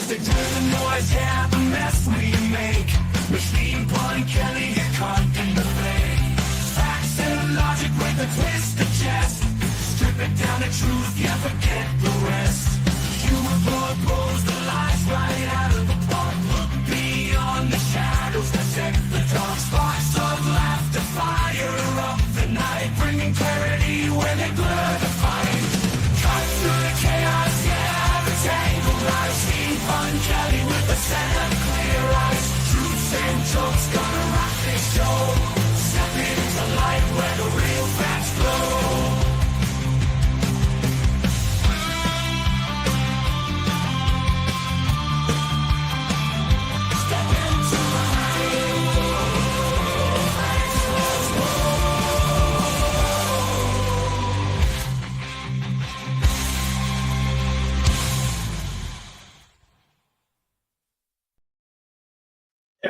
music to the noise, yeah, the mess we make. Machine Pun Kelly, get caught in the fake. Facts and logic with a twist of chest. Strip it down to truth, yeah, forget the rest. Humor pulls the lies right out of the park. Look beyond the shadows that set the dark. Sparks of laughter fire up the night, bringing clarity where they blur the fight. Cut through the chaos, yeah, the tangled lies. Machine Pun Kelly with a set of clear eyes. Truths and jokes gonna rock this show. Step into light where the real facts flow.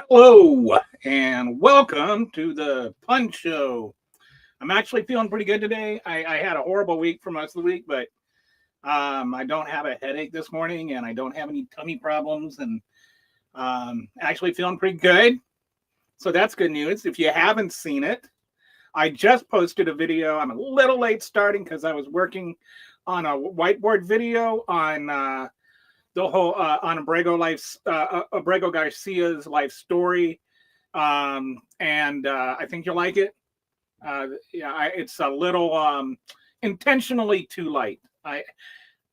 Hello and welcome to the Pun Show. I'm actually feeling pretty good today. I had a horrible week for most of the week, but I don't have a headache this morning and I don't have any tummy problems and actually feeling pretty good. So that's good news. If you haven't seen it, I just posted a video. I'm a little late starting because I was working on a whiteboard video on the whole on Abrego Garcia's life story, and I think you'll like it. It's a little intentionally too light.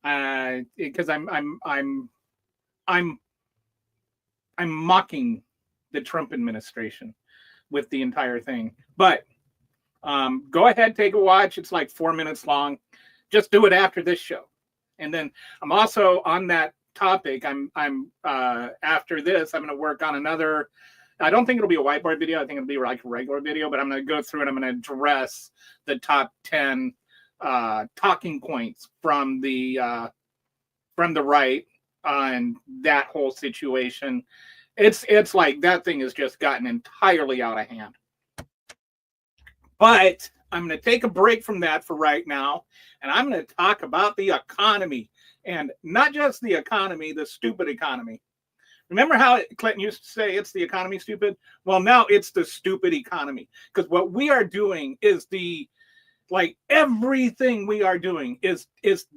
Because I'm mocking the Trump administration with the entire thing. But go ahead, take a watch. It's like 4 minutes long. Just do it after this show, and then I'm also on that topic. I'm after this I'm going to work on another. I don't think it'll be a whiteboard video. I think it'll be like a regular video, but I'm going to go through and I'm going to address the top 10 talking points from the right on that whole situation. It's like that thing has just gotten entirely out of hand. But I'm going to take a break from that for right now, and I'm going to talk about the economy. And not just the economy, the stupid economy. Remember how Clinton used to say it's the economy stupid? Well, now it's the stupid economy. Because what we are doing is everything we are doing is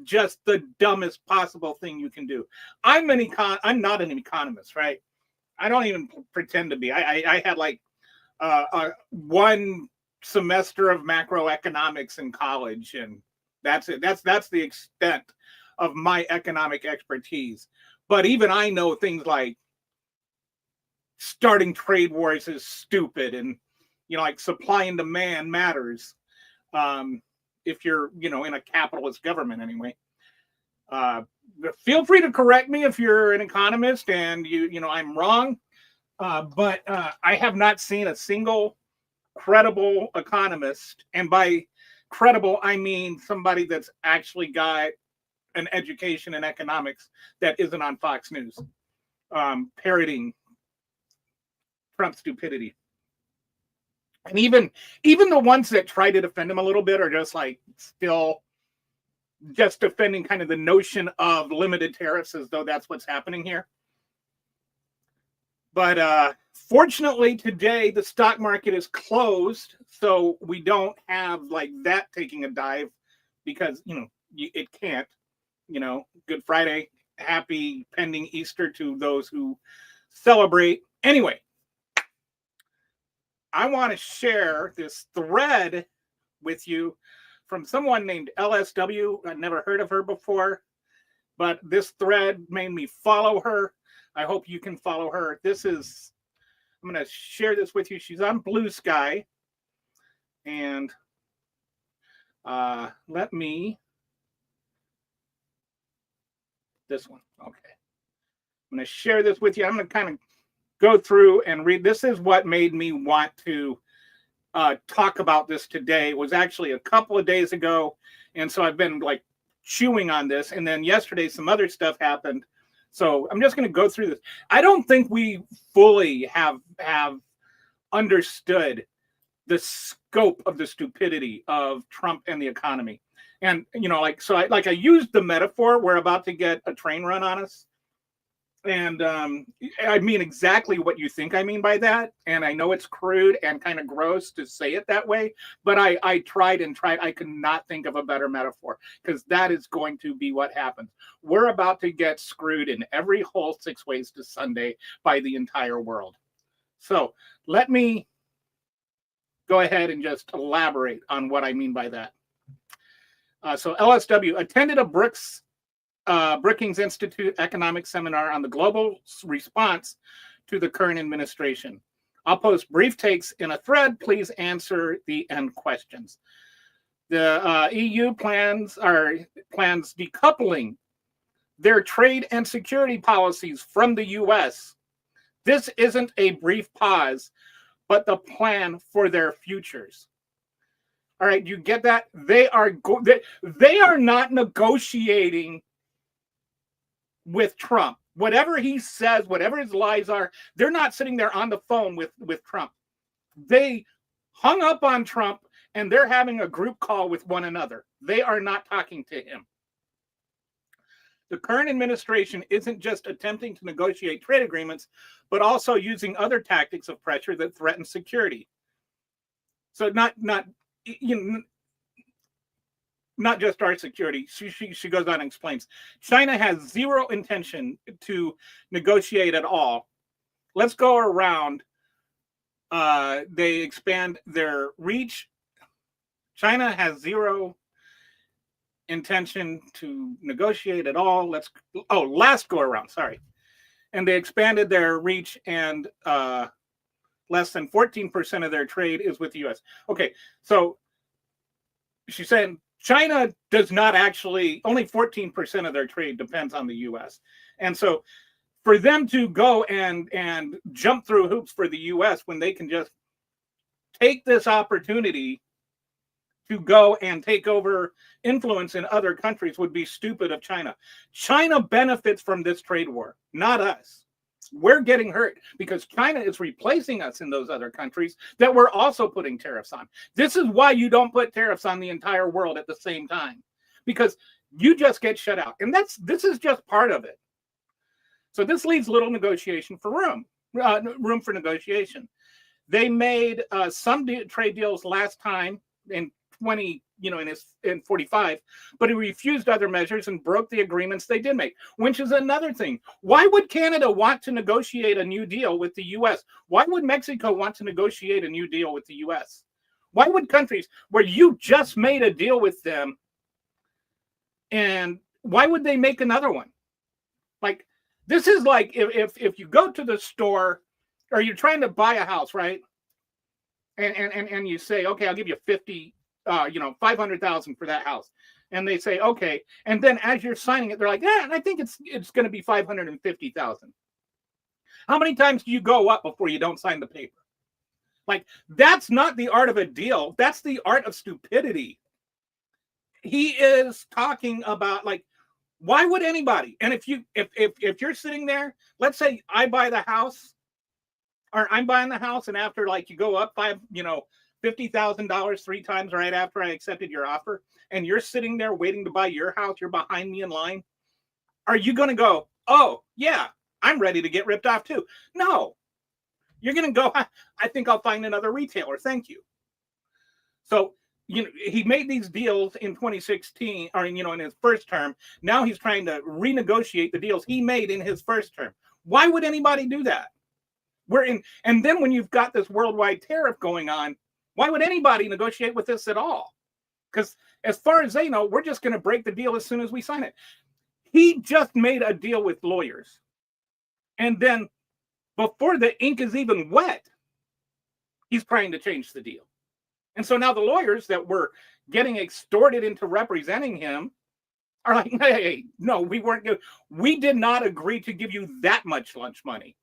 just the dumbest possible thing you can do. I'm not an economist, right? I don't even pretend to be. I had like one semester of macroeconomics in college, and that's it. That's the extent of my economic expertise. But even I know things like starting trade wars is stupid, and like supply and demand matters. If you're in a capitalist government anyway. Feel free to correct me if you're an economist and I'm wrong. But I have not seen a single credible economist, and by credible I mean somebody that's actually got an education in economics that isn't on Fox News, parroting Trump's stupidity. And even the ones that try to defend him a little bit are just like still just defending kind of the notion of limited tariffs as though that's what's happening here. But fortunately today the stock market is closed, so we don't have like that taking a dive because it can't. Good Friday, happy pending Easter to those who celebrate. Anyway, I want to share this thread with you from someone named LSW. I'd never heard of her before, but this thread made me follow her. I hope you can follow her. I'm going to share this with you. She's on Blue Sky. And let me... This one. Okay. I'm going to share this with you. I'm going to kind of go through and read. This is what made me want to talk about this today. It was actually a couple of days ago. And so I've been like chewing on this. And then yesterday, some other stuff happened. So I'm just going to go through this. I don't think we fully have understood the scope of the stupidity of Trump and the economy. And, I used the metaphor, we're about to get a train run on us. And I mean exactly what you think I mean by that. And I know it's crude and kind of gross to say it that way, but I tried and tried. I could not think of a better metaphor, because that is going to be what happens. We're about to get screwed in every whole 6 ways to Sunday by the entire world. So let me go ahead and just elaborate on what I mean by that. So LSW attended a Brookings Institute economic seminar on the global response to the current administration. I'll post brief takes in a thread. Please answer the end questions. The EU plans decoupling their trade and security policies from the US. This isn't a brief pause, but the plan for their futures. All right, you get that? They are not negotiating with Trump. Whatever he says, whatever his lies are, they're not sitting there on the phone with Trump. They hung up on Trump and they're having a group call with one another. They are not talking to him. The current administration isn't just attempting to negotiate trade agreements, but also using other tactics of pressure that threaten security. So not just our security. She goes on and explains. China has zero intention to negotiate at all. Let's go around. They expand their reach. China has zero intention to negotiate at all. Last go around, sorry. And they expanded their reach, and less than 14% of their trade is with the US. Okay, so she's saying China does not actually, only 14% of their trade depends on the US. And so for them to go and jump through hoops for the US when they can just take this opportunity to go and take over influence in other countries would be stupid of China. China benefits from this trade war, not us. We're getting hurt because China is replacing us in those other countries that we're also putting tariffs on. This is why you don't put tariffs on the entire world at the same time, because you just get shut out. And this is just part of it. So this leaves little negotiation for room for negotiation. They made some trade deals last time in 45, but he refused other measures and broke the agreements they did make, which is another thing. Why would Canada want to negotiate a new deal with the US? Why would Mexico want to negotiate a new deal with the US? Why would countries where you just made a deal with them, and why would they make another one? Like, this is like if you go to the store, or you're trying to buy a house, right? And you say, okay, I'll give you 500,000 for that house. And they say, okay. And then as you're signing it, they're like, yeah, I think it's going to be 550,000. How many times do you go up before you don't sign the paper? Like, that's not the art of a deal. That's the art of stupidity. He is talking about, like, why would anybody? And if you're sitting there, let's say I buy the house, or I'm buying the house, and after, like, you go up $50,000 3 times right after I accepted your offer, and you're sitting there waiting to buy your house, you're behind me in line, are you going to go, oh, yeah, I'm ready to get ripped off too? No. You're going to go, I think I'll find another retailer. Thank you. So, he made these deals in 2016, or, in his first term. Now he's trying to renegotiate the deals he made in his first term. Why would anybody do that? And then when you've got this worldwide tariff going on, why would anybody negotiate with us at all? Because as far as they know, we're just going to break the deal as soon as we sign it. He just made a deal with lawyers. And then before the ink is even wet, he's trying to change the deal. And so now the lawyers that were getting extorted into representing him are like, hey, no, we did not agree to give you that much lunch money.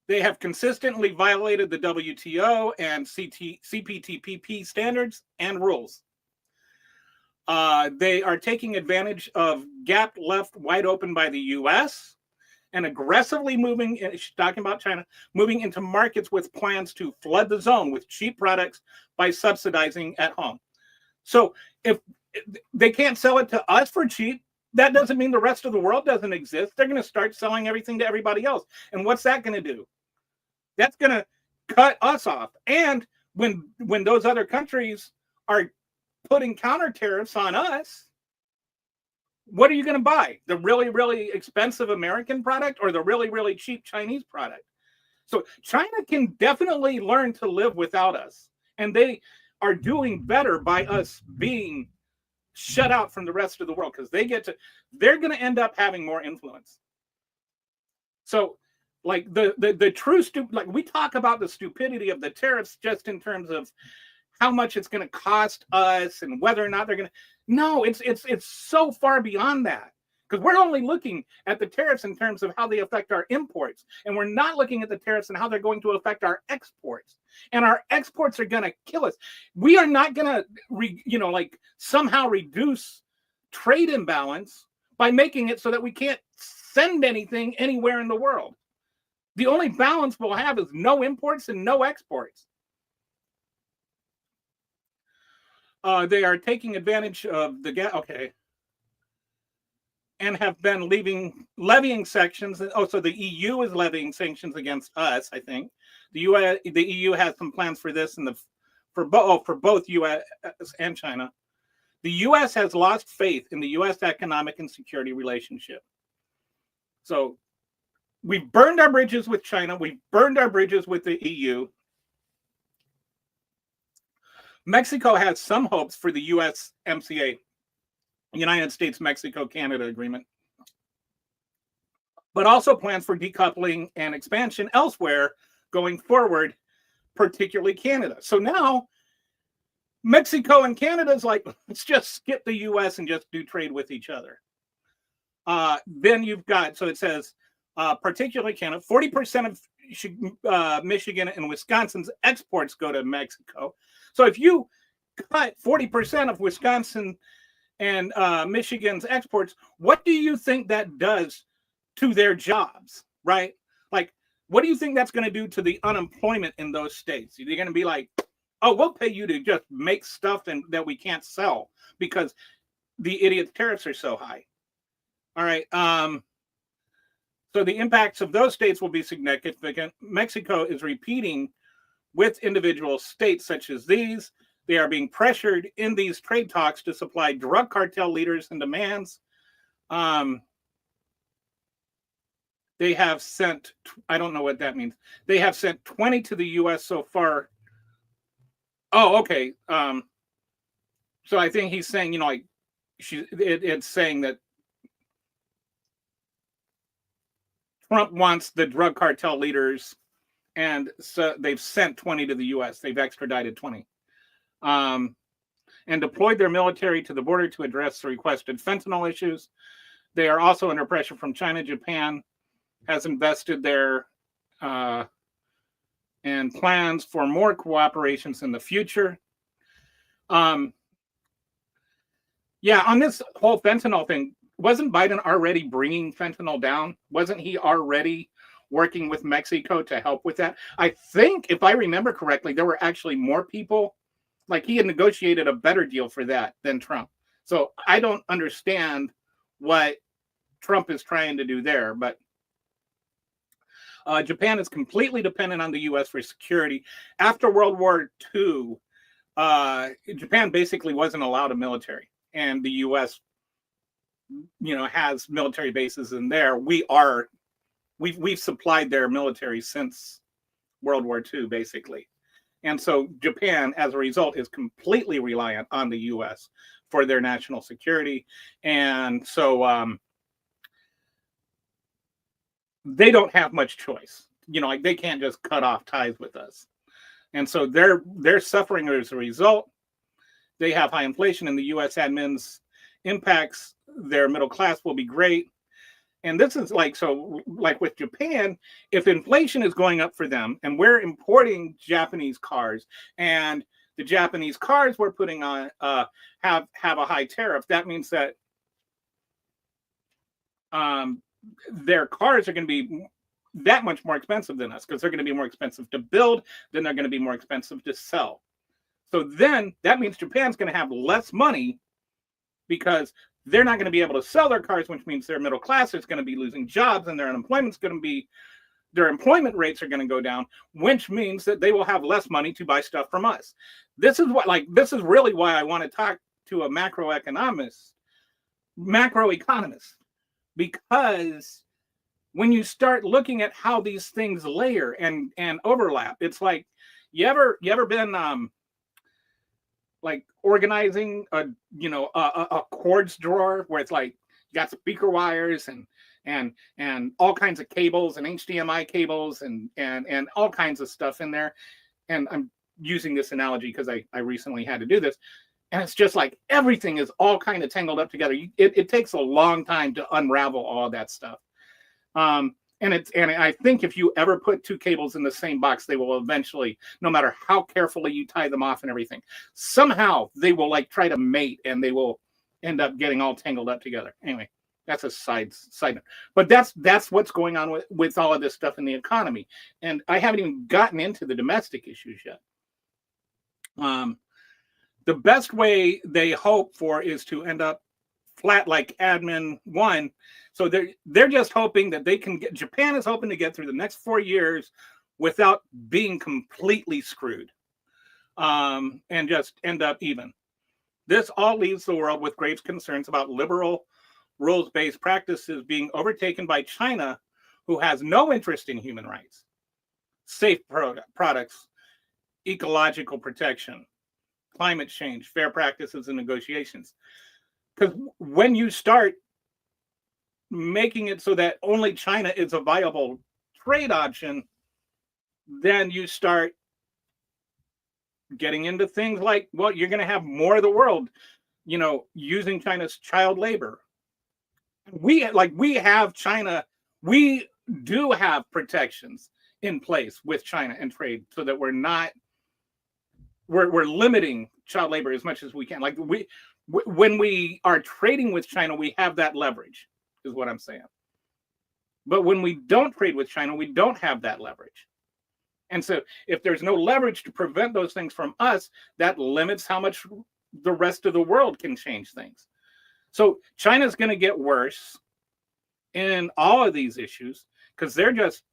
They have consistently violated the WTO and CPTPP standards and rules. They are taking advantage of gap left wide open by the US and aggressively moving, she's talking about China, moving into markets with plans to flood the zone with cheap products by subsidizing at home. So if they can't sell it to us for cheap. That doesn't mean the rest of the world doesn't exist. They're going to start selling everything to everybody else. And what's that going to do? That's going to cut us off. And when those other countries are putting counter tariffs on us, what are you going to buy? The really, really expensive American product or the really, really cheap Chinese product? So China can definitely learn to live without us. And they are doing better by us being shut out from the rest of the world, because they're going to end up having more influence. So like the true like we talk about the stupidity of the tariffs just in terms of how much it's going to cost us and whether or not they're going to, no, it's so far beyond that, because we're only looking at the tariffs in terms of how they affect our imports, and we're not looking at the tariffs and how they're going to affect our exports. And our exports are going to kill us. We are not going to like somehow reduce trade imbalance by making it so that we can't send anything anywhere in the world. The only balance we'll have is no imports and no exports. They are taking advantage of the gas. Okay. And have been levying sanctions. Oh, so the EU is levying sanctions against us, I think. The EU has some plans for this for both US and China. The US has lost faith in the US economic and security relationship. So we've burned our bridges with China. We've burned our bridges with the EU. Mexico has some hopes for the USMCA, United States-Mexico-Canada agreement, but also plans for decoupling and expansion elsewhere going forward, particularly Canada. So now Mexico and Canada is like, let's just skip the US and just do trade with each other. Then you've got, so it says, particularly Canada, 40% of Michigan and Wisconsin's exports go to Mexico. So if you cut 40% of Wisconsin and Michigan's exports, what do you think that does to their jobs, right? Like, what do you think that's going to do to the unemployment in those states? They're going to be like, oh, we'll pay you to just make stuff that we can't sell because the idiot tariffs are so high. All right. So the impacts of those states will be significant. Mexico is repeating with individual states such as these. They are being pressured in these trade talks to supply drug cartel leaders and demands. They have sent, I don't know what that means. They have sent 20 to the U.S. so far. Oh, okay. So I think he's saying, like, it's saying that Trump wants the drug cartel leaders, and so they've sent 20 to the U.S. They've extradited 20. And deployed their military to the border to address the requested fentanyl issues. They are also under pressure from China. Japan has invested there and plans for more cooperations in the future. Yeah, on this whole fentanyl thing, wasn't Biden already bringing fentanyl down? Wasn't he already working with Mexico to help with that? I think, if I remember correctly, there were actually more people. Like, he had negotiated a better deal for that than Trump. So I don't understand what Trump is trying to do there. But Japan is completely dependent on the U.S. for security. After World War II, Japan basically wasn't allowed a military. And the U.S., has military bases in there. We've supplied their military since World War II, basically. And so Japan, as a result, is completely reliant on the U.S. for their national security. And so they don't have much choice. Like, they can't just cut off ties with us. And so they're suffering as a result. They have high inflation, and the U.S. admin's impacts their middle class will be great. And this is like with Japan, if inflation is going up for them and we're importing Japanese cars, and the Japanese cars we're putting on have a high tariff, that means that their cars are going to be that much more expensive than us, because they're going to be more expensive to build, then they're going to be more expensive to sell. So then that means Japan's going to have less money because they're not going to be able to sell their cars, which means their middle class is going to be losing jobs and their employment rates are going to go down, which means that they will have less money to buy stuff from us. This is really why I want to talk to a macroeconomist, because when you start looking at how these things layer and overlap, it's like, you ever been like organizing a cords drawer where it's like you got speaker wires and all kinds of cables and HDMI cables and all kinds of stuff in there. And I'm using this analogy because I recently had to do this. And it's just like everything is all kind of tangled up together. It takes a long time to unravel all that stuff. And I think if you ever put two cables in the same box, they will eventually, no matter how carefully you tie them off and everything, somehow they will like try to mate and they will end up getting all tangled up together. Anyway, that's a side note. But that's what's going on with all of this stuff in the economy. And I haven't even gotten into the domestic issues yet. The best way they hope for is to end up flat like admin 1. So they're just hoping that they can Japan is hoping to get through the next 4 years without being completely screwed, and just end up even. This all leaves the world with grave concerns about liberal rules-based practices being overtaken by China, who has no interest in human rights, safe products, ecological protection, climate change, fair practices, and negotiations. Because when you start making it so that only China is a viable trade option, then you start getting into things like, well, you're going to have more of the world, using China's child labor. We have China. We do have protections in place with China and trade so that we're limiting child labor as much as we can. Like when we are trading with China, we have that leverage, is what I'm saying. But when we don't trade with China, we don't have that leverage. And so if there's no leverage to prevent those things from us, that limits how much the rest of the world can change things. So China's going to get worse in all of these issues because they're just,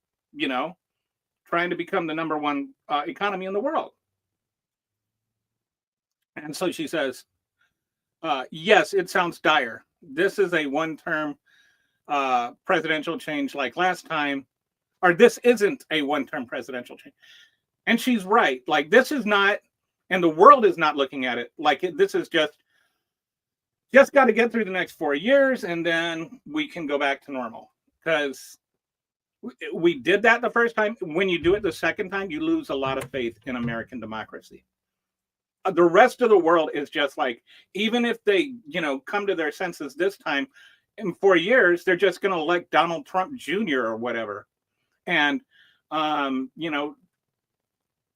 trying to become the number one economy in the world. And so she says, yes, it sounds dire. This is a one-term presidential change like last time, or this isn't a one-term presidential change. And she's right. Like, this is not, and the world is not looking at it like this is just got to get through the next 4 years and then we can go back to normal. Because we did that the first time. When you do it the second time, you lose a lot of faith in American democracy. The rest of the world is just like, even if they, come to their senses this time, in 4 years, they're just going to elect Donald Trump Jr. or whatever. And,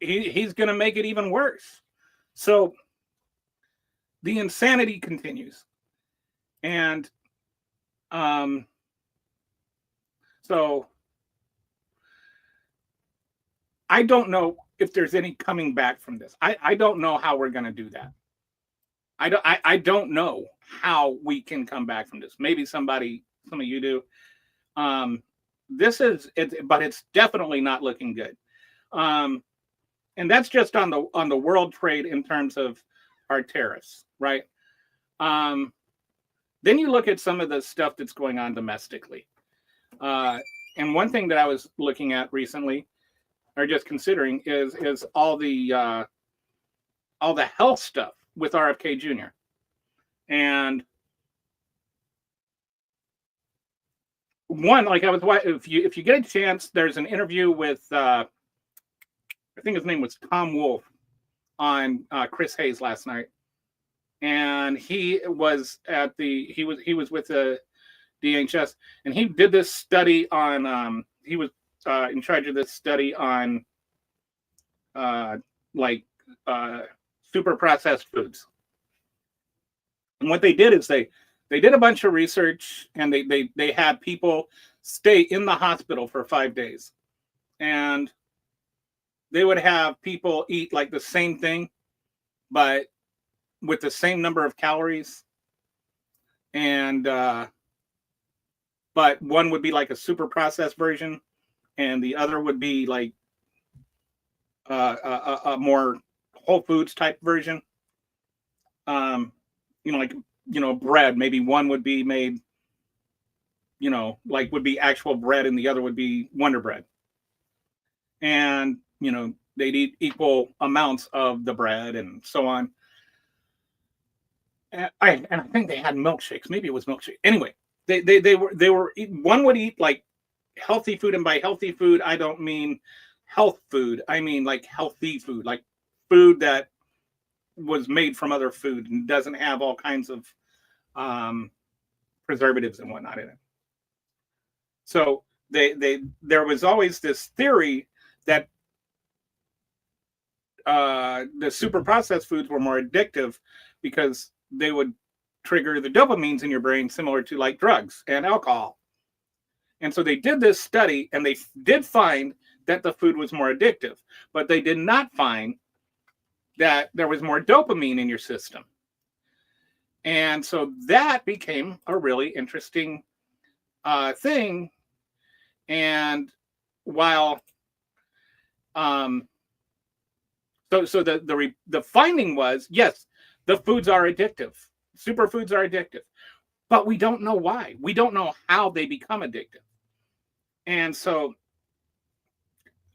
he's going to make it even worse. So the insanity continues. And so I don't know if there's any coming back from this. I don't know how we're going to do that. I don't know how we can come back from this. Maybe some of you do. But it's definitely not looking good. And that's just on the world trade in terms of our tariffs, right? Then you look at some of the stuff that's going on domestically. And one thing that I was looking at recently, or just considering, is all the health stuff with RFK Jr. And one, like if you get a chance, there's an interview with I think his name was Tom Wolfe on Chris Hayes last night, and he was with the DHS, and he did this study on he was in charge of this study on super processed foods. And what they did is they did a bunch of research, and they had people stay in the hospital for 5 days, and they would have people eat like the same thing, but with the same number of calories and but one would be like a super processed version, and the other would be like a more Whole Foods type version. Like bread. Maybe one would be made, like would be actual bread, and the other would be Wonder Bread. And they'd eat equal amounts of the bread and so on. And I think they had milkshakes. Maybe it was milkshake. Anyway, they were one would eat like healthy food, and by healthy food I don't mean health food. I mean like healthy food, like food that was made from other food and doesn't have all kinds of preservatives and whatnot in it. So there was always this theory that the super processed foods were more addictive because they would trigger the dopamines in your brain, similar to like drugs and alcohol. And so they did this study, and they did find that the food was more addictive, but they did not find that there was more dopamine in your system. And so that became a really interesting thing. And while so the finding was, yes, the foods are addictive. Superfoods are addictive, but we don't know why. We don't know how they become addictive. And so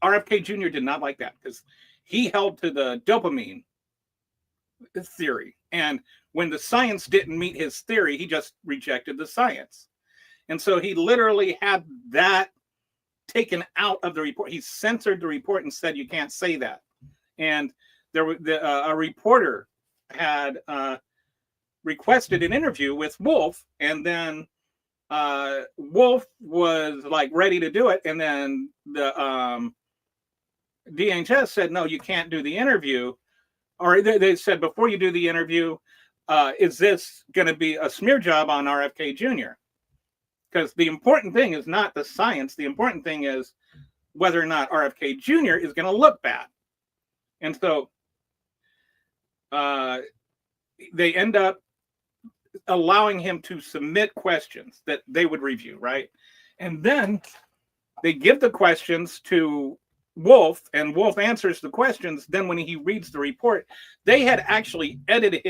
RFK Jr. did not like that, because he held to the dopamine theory. And when the science didn't meet his theory, he just rejected the science. And so he literally had that taken out of the report. He censored the report and said, you can't say that. And there was a reporter had requested an interview with Wolf, and then Wolf was like ready to do it, and then the DHS said, no, you can't do the interview. Or they said, before you do the interview, is this going to be a smear job on RFK Jr.? Because the important thing is not the science. The important thing is whether or not RFK Jr. is going to look bad. And so they end up allowing him to submit questions that they would review, right? And then they give the questions to Wolf, and Wolf answers the questions. Then when he reads the report, they had actually edited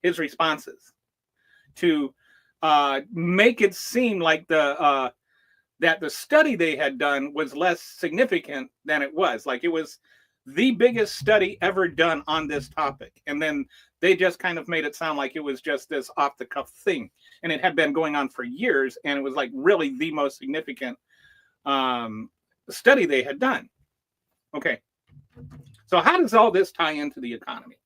his responses to make it seem like that the study they had done was less significant than it was. Like it was the biggest study ever done on this topic. And then they just kind of made it sound like it was just this off the cuff thing. And it had been going on for years, and it was like really the most significant study they had done. Okay. So how does all this tie into the economy?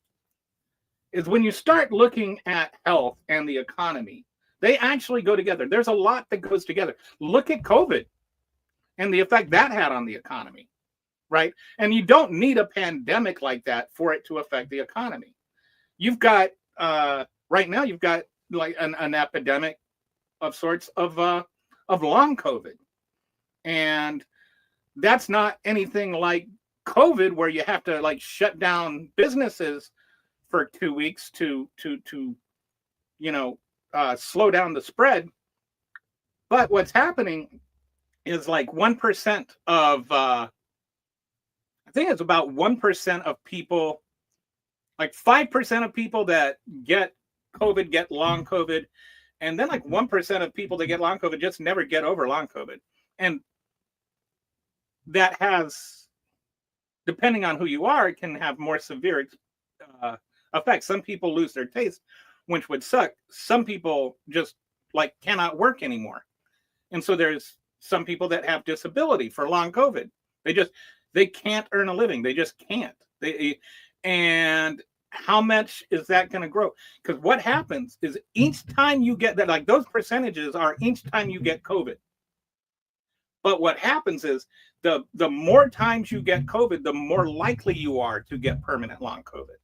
Is when you start looking at health and the economy, they actually go together. There's a lot that goes together. Look at COVID and the effect that had on the economy, right? And you don't need a pandemic like that for it to affect the economy. You've got, right now, you've got like an epidemic of sorts of long COVID. And that's not anything like COVID, where you have to like shut down businesses for 2 weeks to slow down the spread. But what's happening is like 1% of I think it's about 1% of people, like 5% of people that get COVID get long COVID, and then like 1% of people that get long COVID just never get over long COVID. And that has, depending on who you are, it can have more severe effects. Some people lose their taste, which would suck. Some people just like cannot work anymore. And so there's some people that have disability for long COVID. They can't earn a living. They just can't. And how much is that going to grow? Because what happens is each time you get that, like those percentages are each time you get COVID. But what happens is the more times you get COVID, the more likely you are to get permanent long COVID.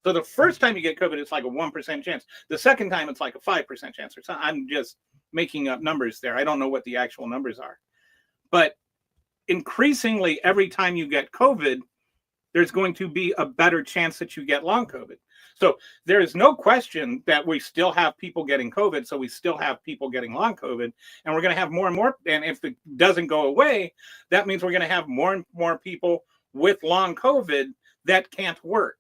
So the first time you get COVID, it's like a 1% chance. The second time, it's like a 5% chance. Or something. I'm just making up numbers there. I don't know what the actual numbers are. But increasingly, every time you get COVID, there's going to be a better chance that you get long COVID. So there is no question that we still have people getting COVID. So we still have people getting long COVID, and we're going to have more and more. And if it doesn't go away, that means we're going to have more and more people with long COVID that can't work.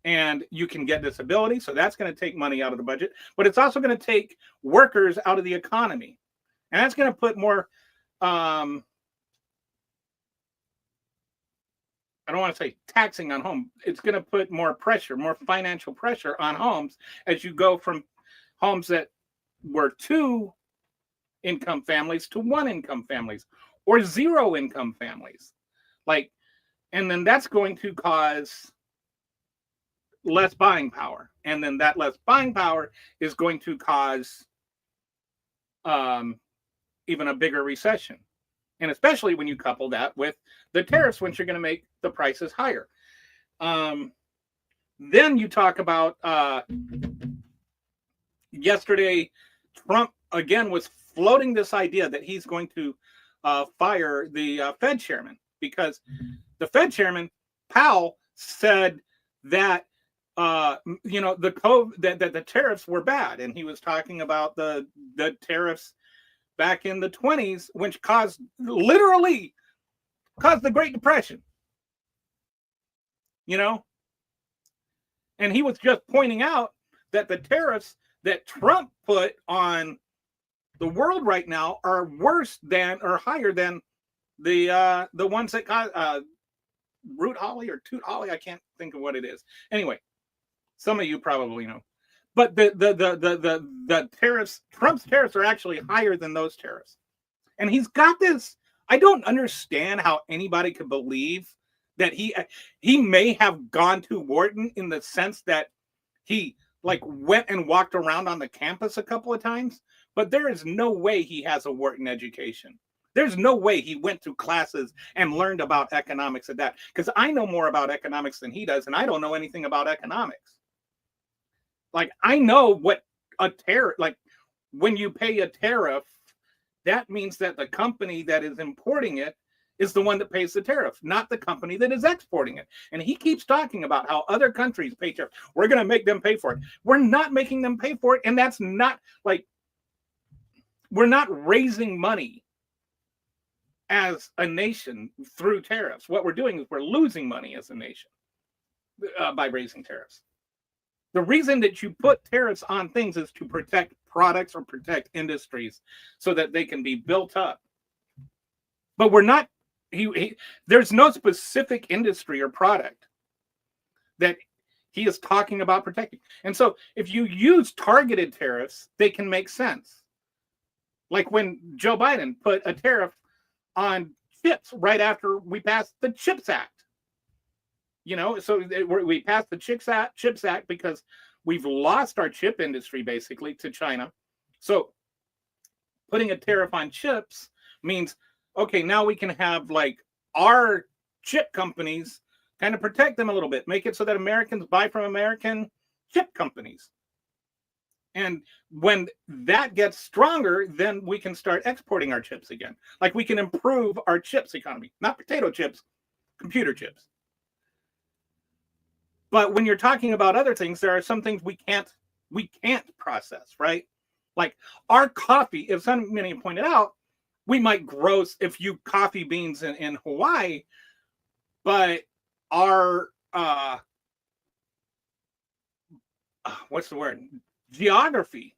And you can get disability. So that's going to take money out of the budget, but it's also going to take workers out of the economy. And that's going to put more, I don't want to say taxing on home. It's going to put more pressure, more financial pressure on homes as you go from homes that were 2 income families to 1 income families or 0 income families. Like, and then that's going to cause less buying power. And then that less buying power is going to cause even a bigger recession. And especially when you couple that with the tariffs, which are going to make the prices higher. Then you talk about yesterday, Trump again was floating this idea that he's going to fire the Fed chairman, because the Fed chairman, Powell, said that that the tariffs were bad, and he was talking about the tariffs back in the 1920s, which literally caused the Great Depression. And he was just pointing out that the tariffs that Trump put on the world right now are worse than or higher than the ones that caused root holly or toot holly. I can't think of what it is. Anyway, some of you probably know. But the tariffs, Trump's tariffs, are actually higher than those tariffs. And he's got this. I don't understand how anybody could believe that he may have gone to Wharton, in the sense that he went and walked around on the campus a couple of times. But there is no way he has a Wharton education. There's no way he went to classes and learned about economics and that. Because I know more about economics than he does, and I don't know anything about economics. I know what a tariff, when you pay a tariff, that means that the company that is importing it is the one that pays the tariff, not the company that is exporting it. And he keeps talking about how other countries pay tariff. We're going to make them pay for it. We're not making them pay for it. And that's not we're not raising money as a nation through tariffs. What we're doing is we're losing money as a nation by raising tariffs. The reason that you put tariffs on things is to protect products or protect industries so that they can be built up. But we're not, there's no specific industry or product that he is talking about protecting. And so if you use targeted tariffs, they can make sense. Like when Joe Biden put a tariff on chips right after we passed the CHIPS Act. So we passed the CHIPS Act because we've lost our chip industry basically to China. So putting a tariff on chips means, okay, now we can have our chip companies kind of protect them a little bit, make it so that Americans buy from American chip companies. And when that gets stronger, then we can start exporting our chips again. We can improve our chips economy, not potato chips, computer chips. But when you're talking about other things, there are some things we can't process, right? Like our coffee, if somebody pointed out, we might grow a few coffee beans in Hawaii, but our what's the word? Geography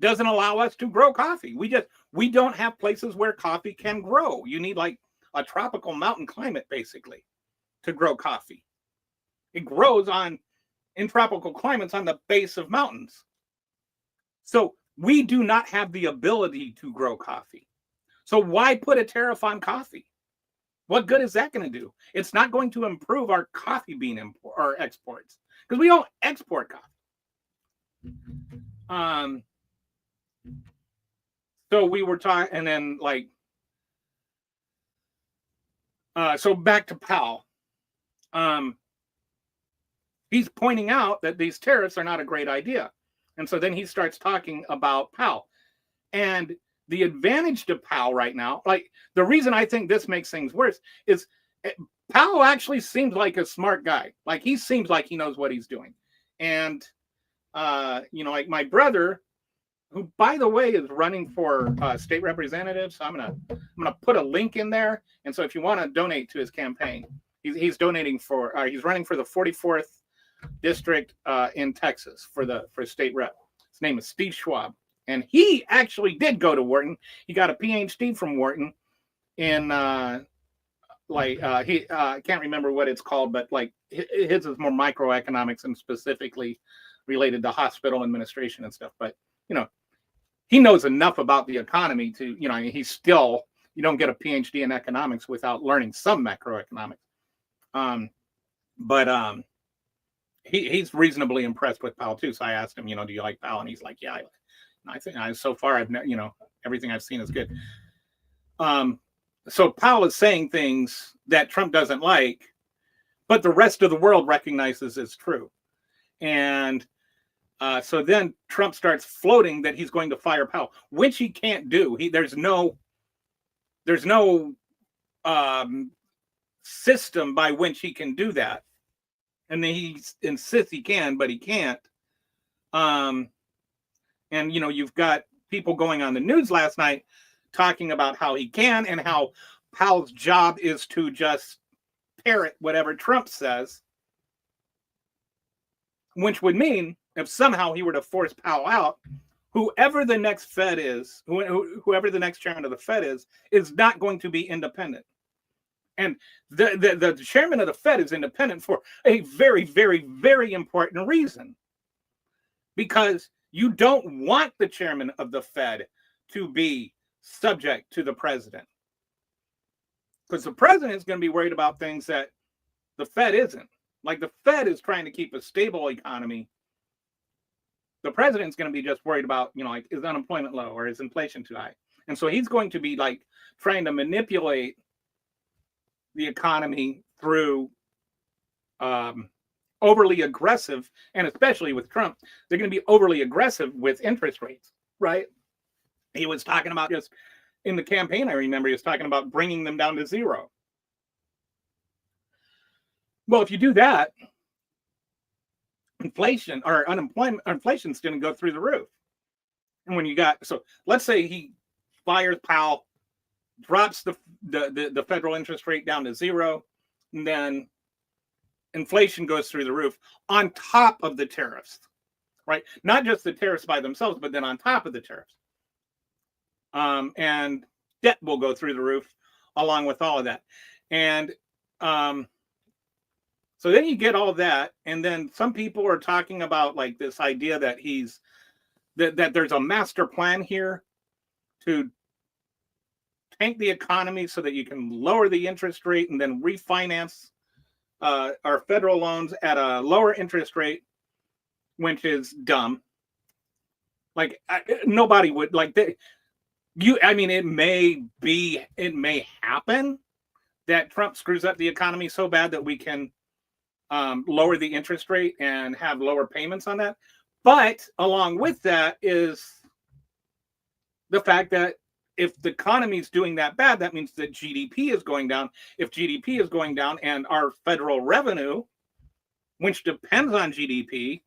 doesn't allow us to grow coffee. We don't have places where coffee can grow. You need a tropical mountain climate basically to grow coffee. It grows in tropical climates on the base of mountains. So we do not have the ability to grow coffee. So why put a tariff on coffee? What good is that going to do? It's not going to improve our coffee bean or exports because we don't export coffee. So we were talking, and then so back to Powell. He's pointing out that these tariffs are not a great idea. And so then he starts talking about Powell. And the advantage to Powell right now, the reason I think this makes things worse is Powell actually seems like a smart guy. Like he seems like he knows what he's doing. And like my brother, who by the way is running for state representative, so I'm gonna put a link in there. And so if you want to donate to his campaign, he's donating for he's running for the 44th district in Texas for state rep. His name is Steve Schwab, and he actually did go to Wharton. He got a PhD from Wharton in I can't remember what it's called, but like his is more microeconomics and specifically related to hospital administration and stuff. But he knows enough about the economy to he's still, you don't get a PhD in economics without learning some macroeconomics. But he's reasonably impressed with Powell too. So I asked him, do you like Powell? And he's like, yeah, I think so far I've everything I've seen is good. So Powell is saying things that Trump doesn't like, but the rest of the world recognizes as true. And so then Trump starts floating that he's going to fire Powell, which he can't do. There's no system by which he can do that. And then he insists he can, but he can't. And you've got people going on the news last night talking about how he can and how Powell's job is to just parrot whatever Trump says, which would mean if somehow he were to force Powell out, whoever the next Fed is, whoever the next chairman of the Fed is not going to be independent. And the chairman of the Fed is independent for a very, very, very important reason. Because you don't want the chairman of the Fed to be subject to the president. Because the president is going to be worried about things that the Fed isn't. Like the Fed is trying to keep a stable economy. The president's going to be just worried about, like, is unemployment low or is inflation too high? And so he's going to be like trying to manipulate the economy through overly aggressive, and especially with Trump, they're going to be overly aggressive with interest rates, right? He was talking about just in the campaign, I remember he was talking about bringing them down to zero. Well, if you do that, inflation or unemployment, inflation's going to go through the roof. And when so let's say he fires Powell, drops the federal interest rate down to zero, and then inflation goes through the roof on top of the tariffs, right? Not just the tariffs by themselves, but then on top of the tariffs. And debt will go through the roof along with all of that. And so then you get all that, and then some people are talking about like this idea that that there's a master plan here to tank the economy so that you can lower the interest rate and then refinance our federal loans at a lower interest rate, which is dumb. Like nobody would like that. It may happen that Trump screws up the economy so bad that we can lower the interest rate and have lower payments on that. But along with that is the fact that if the economy is doing that bad, that means that GDP is going down. If GDP is going down and our federal revenue, which depends on GDP,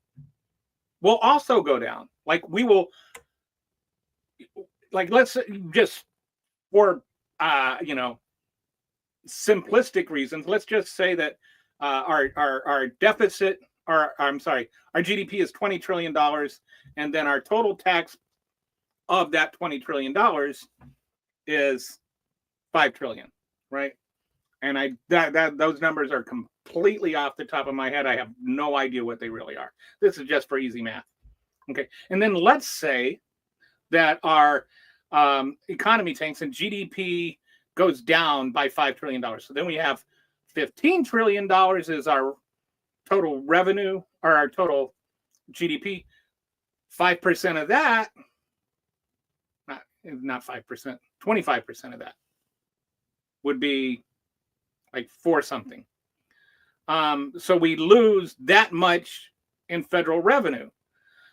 will also go down. Like we will, like let's just for simplistic reasons, let's just say that our deficit, our GDP is $20 trillion, and then our total tax of that $20 trillion is $5 trillion, right? And those numbers are completely off the top of my head. I have no idea what they really are. This is just for easy math. Okay. And then let's say that our economy tanks and GDP goes down by $5 trillion. So then we have $15 trillion is our total revenue or our total GDP. 5% of that, not 5%, 25% of that would be like 4 something. So we lose that much in federal revenue.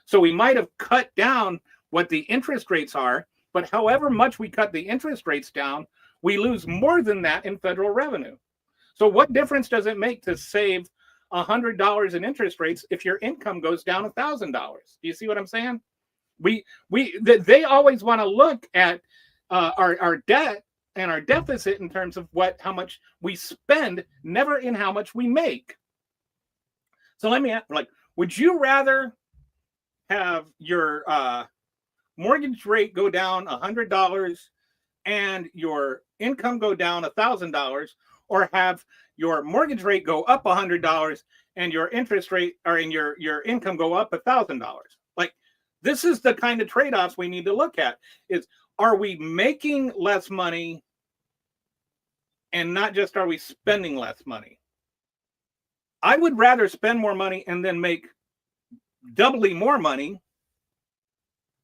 So we might have cut down what the interest rates are, but however much we cut the interest rates down, we lose more than that in federal revenue. So what difference does it make to save $100 in interest rates if your income goes down $1,000? Do you see what I'm saying? They always want to look at our debt and our deficit in terms of how much we spend, never in how much we make. So let me ask, like, would you rather have your mortgage rate go down $100 and your income go down $1,000, or have your mortgage rate go up $100 and your interest rate or in your income go up $1,000? Like, this is the kind of trade-offs we need to look at. Is, are we making less money, and not just are we spending less money? I would rather spend more money and then make doubly more money.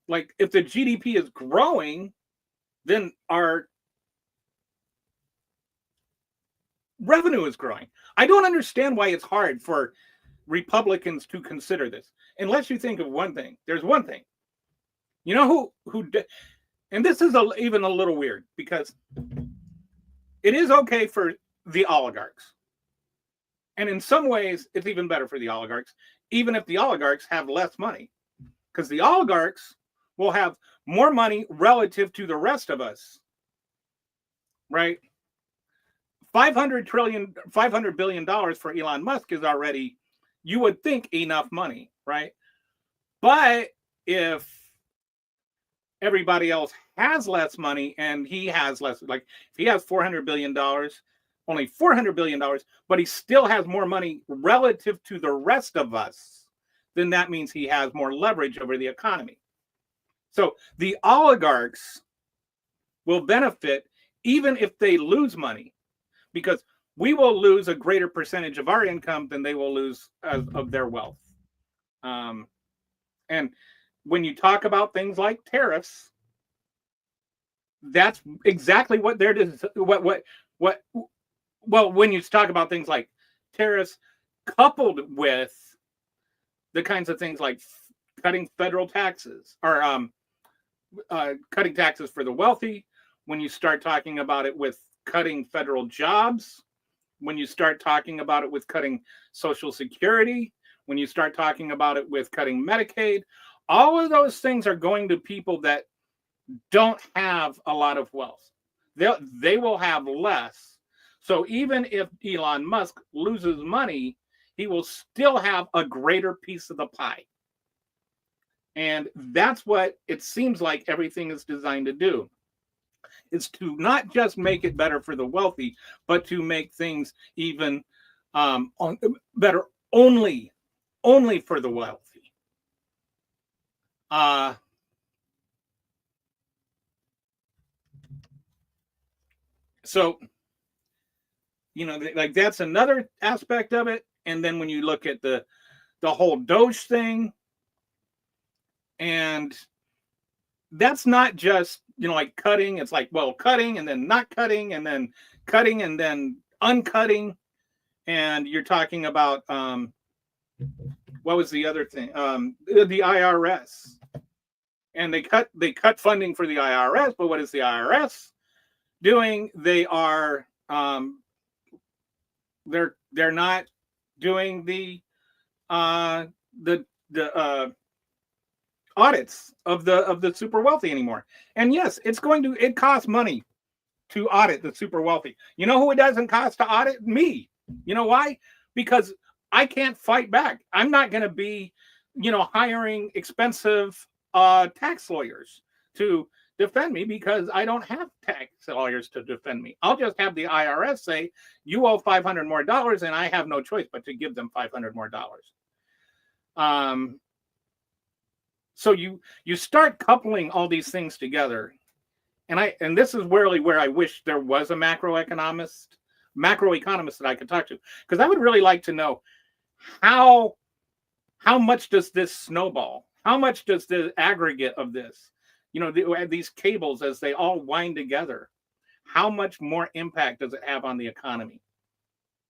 Like, if the GDP is growing, then our revenue is growing. I don't understand why it's hard for Republicans to consider this, unless you think of one thing. There's one thing. You know who and this is even a little weird, because it is okay for the oligarchs. And in some ways, it's even better for the oligarchs, even if the oligarchs have less money, because the oligarchs will have more money relative to the rest of us, right? $500 billion for Elon Musk is already, you would think, enough money, right? But if everybody else has less money and he has less, like if he has $400 billion, only $400 billion, but he still has more money relative to the rest of us, then that means he has more leverage over the economy. So the oligarchs will benefit even if they lose money, because we will lose a greater percentage of our income than they will lose of their wealth. And when you talk about things like tariffs, that's exactly what they're well, when you talk about things like tariffs coupled with the kinds of things like cutting federal taxes, or cutting taxes for the wealthy, when you start talking about it with cutting federal jobs, when you start talking about it with cutting Social Security, when you start talking about it with cutting Medicaid, all of those things are going to people that don't have a lot of wealth. They will have less. So even if Elon Musk loses money, he will still have a greater piece of the pie. And that's what it seems like everything is designed to do. Is to not just make it better for the wealthy, but to make things even better only for the wealthy. So, you know, like, that's another aspect of it. And then when you look at the whole Doge thing, and that's not just, you know, like cutting. It's like, well, cutting and then not cutting and then cutting and then uncutting. And you're talking about what was the other thing? The IRS. And they cut funding for the IRS, but what is the IRS doing? They are they're not doing the audits of the super wealthy anymore. And yes, it costs money to audit the super wealthy. You know who it doesn't cost to audit? Me. You know why? Because I can't fight back. I'm not going to be, you know, hiring expensive tax lawyers to defend me, because I don't have tax lawyers to defend me. I'll just have the IRS say, you owe $500 more, and I have no choice but to give them $500 more. So you start coupling all these things together, and this is really where I wish there was a macroeconomist that I could talk to, because I would really like to know how much does this snowball? How much does the aggregate of this, you know, these cables, as they all wind together, how much more impact does it have on the economy?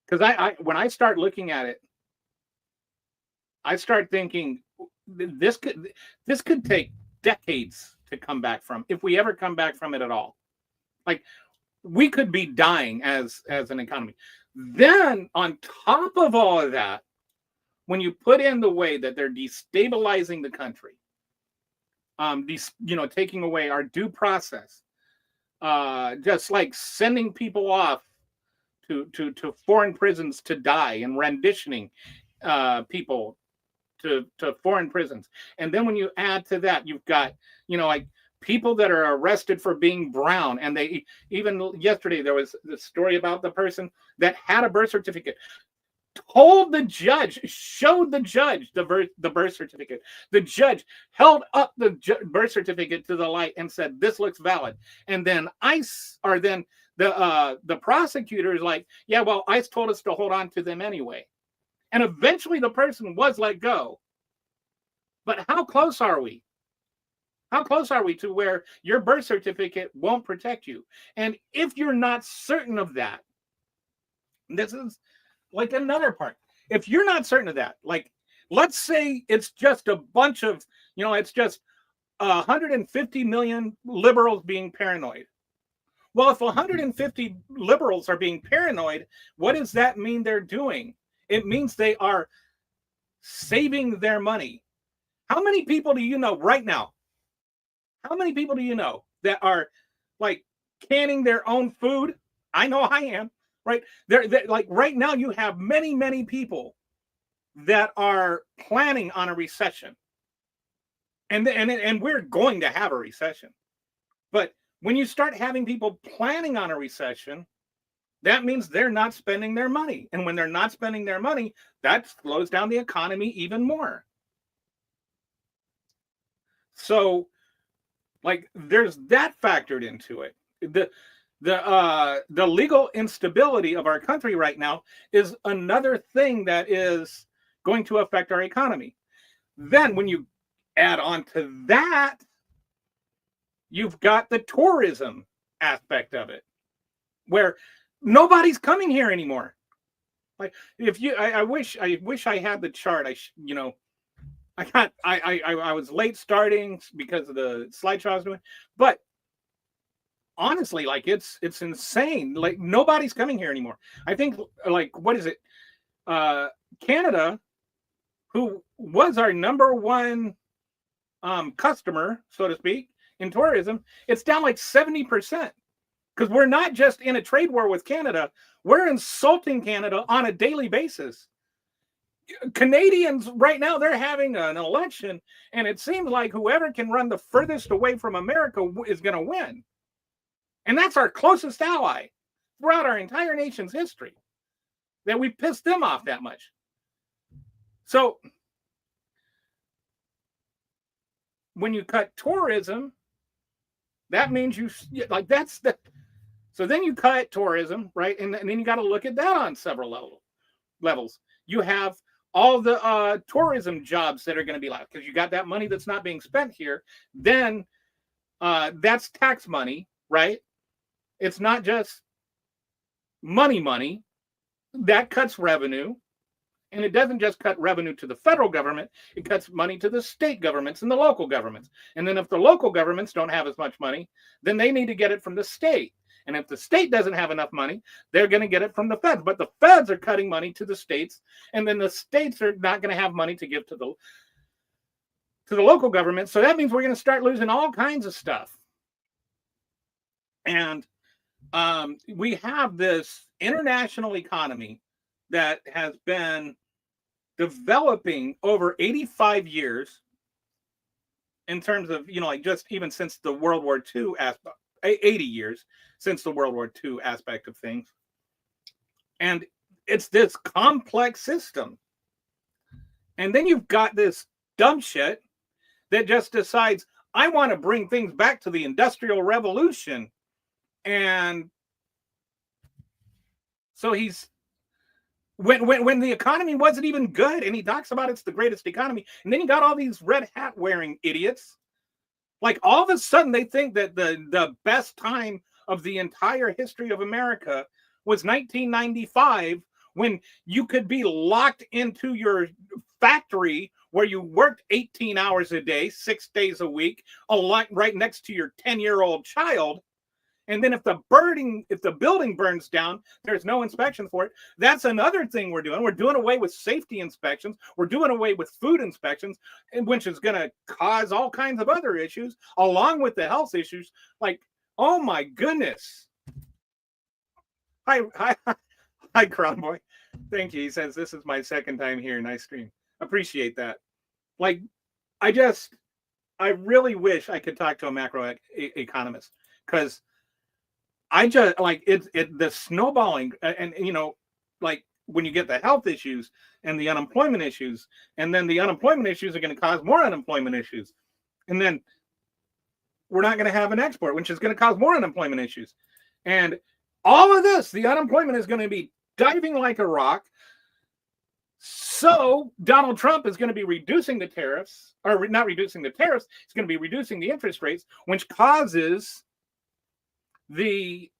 Because when I start looking at it, I start thinking this could take decades to come back from, if we ever come back from it at all. Like, we could be dying as an economy. Then on top of all of that, when you put in the way that they're destabilizing the country, taking away our due process, just like sending people off to foreign prisons to die and renditioning people to foreign prisons. And then when you add to that, you've got, like people that are arrested for being brown. And they, even yesterday, there was the story about the person that had a birth certificate, told the judge, showed the judge the birth certificate. The judge held up the birth certificate to the light and said, "This looks valid." And then the prosecutor is like, "Yeah, well, ICE told us to hold on to them anyway." And eventually the person was let go. But how close are we? How close are we to where your birth certificate won't protect you? And if you're not certain of that, this is like another part. If you're not certain of that, like let's say it's just a bunch of, it's just 150 million liberals being paranoid. Well, if 150 liberals are being paranoid, what does that mean they're doing? It means they are saving their money. How many people do you know right now? How many people do you know that are like canning their own food? I know I am, right? They're like right now you have many, many people that are planning on a recession. And we're going to have a recession. But when you start having people planning on a recession, that means they're not spending their money. And when they're not spending their money, that slows down the economy even more. So, like, there's that factored into it. The legal instability of our country right now is another thing that is going to affect our economy. Then when you add on to that, you've got the tourism aspect of it, where nobody's coming here anymore. Like I wish I had the chart. I was late starting because of the slideshow I was doing, but honestly, like it's insane. Like nobody's coming here anymore. I think like what is it? Canada, who was our number one customer, so to speak, in tourism, it's down like 70%. Because we're not just in a trade war with Canada, we're insulting Canada on a daily basis. Canadians right now, they're having an election, and it seems like whoever can run the furthest away from America is going to win. And that's our closest ally throughout our entire nation's history, that we pissed them off that much. So when you cut tourism, that means so then you cut tourism, right? And then you got to look at that on several levels. You have all the tourism jobs that are going to be left because you got that money that's not being spent here. Then that's tax money, right? It's not just money. That cuts revenue. And it doesn't just cut revenue to the federal government, it cuts money to the state governments and the local governments. And then if the local governments don't have as much money, then they need to get it from the state. And if the state doesn't have enough money, they're going to get it from the feds. But the feds are cutting money to the states, and then the states are not going to have money to give to the local government. So that means we're going to start losing all kinds of stuff. And we have this international economy that has been developing over 85 years in terms of, like just even since the World War II aspect, 80 years since the World War II aspect of things. And it's this complex system. And then you've got this dumb shit that just decides, I want to bring things back to the Industrial Revolution. And so when the economy wasn't even good, and he talks about it's the greatest economy, and then you got all these red hat wearing idiots, like all of a sudden they think that the best time of the entire history of America was 1995, when you could be locked into your factory where you worked 18 hours a day, 6 days a week, a lot right next to your 10-year-old child. And then if the building burns down, there's no inspection for it. That's another thing we're doing. We're doing away with safety inspections. We're doing away with food inspections, which is going to cause all kinds of other issues, along with the health issues. Like, oh my goodness. Hi, Crown Boy. Thank you. He says, this is my second time here. Nice stream. Appreciate that. Like, I really wish I could talk to a macro economist, because I just like the snowballing, and like when you get the health issues and the unemployment issues, and then the unemployment issues are going to cause more unemployment issues, and then we're not going to have an export, which is going to cause more unemployment issues, and all of this, the unemployment is going to be diving like a rock. So Donald Trump is going to be reducing the tariffs, or not reducing the tariffs. He's going to be reducing the interest rates, which causes the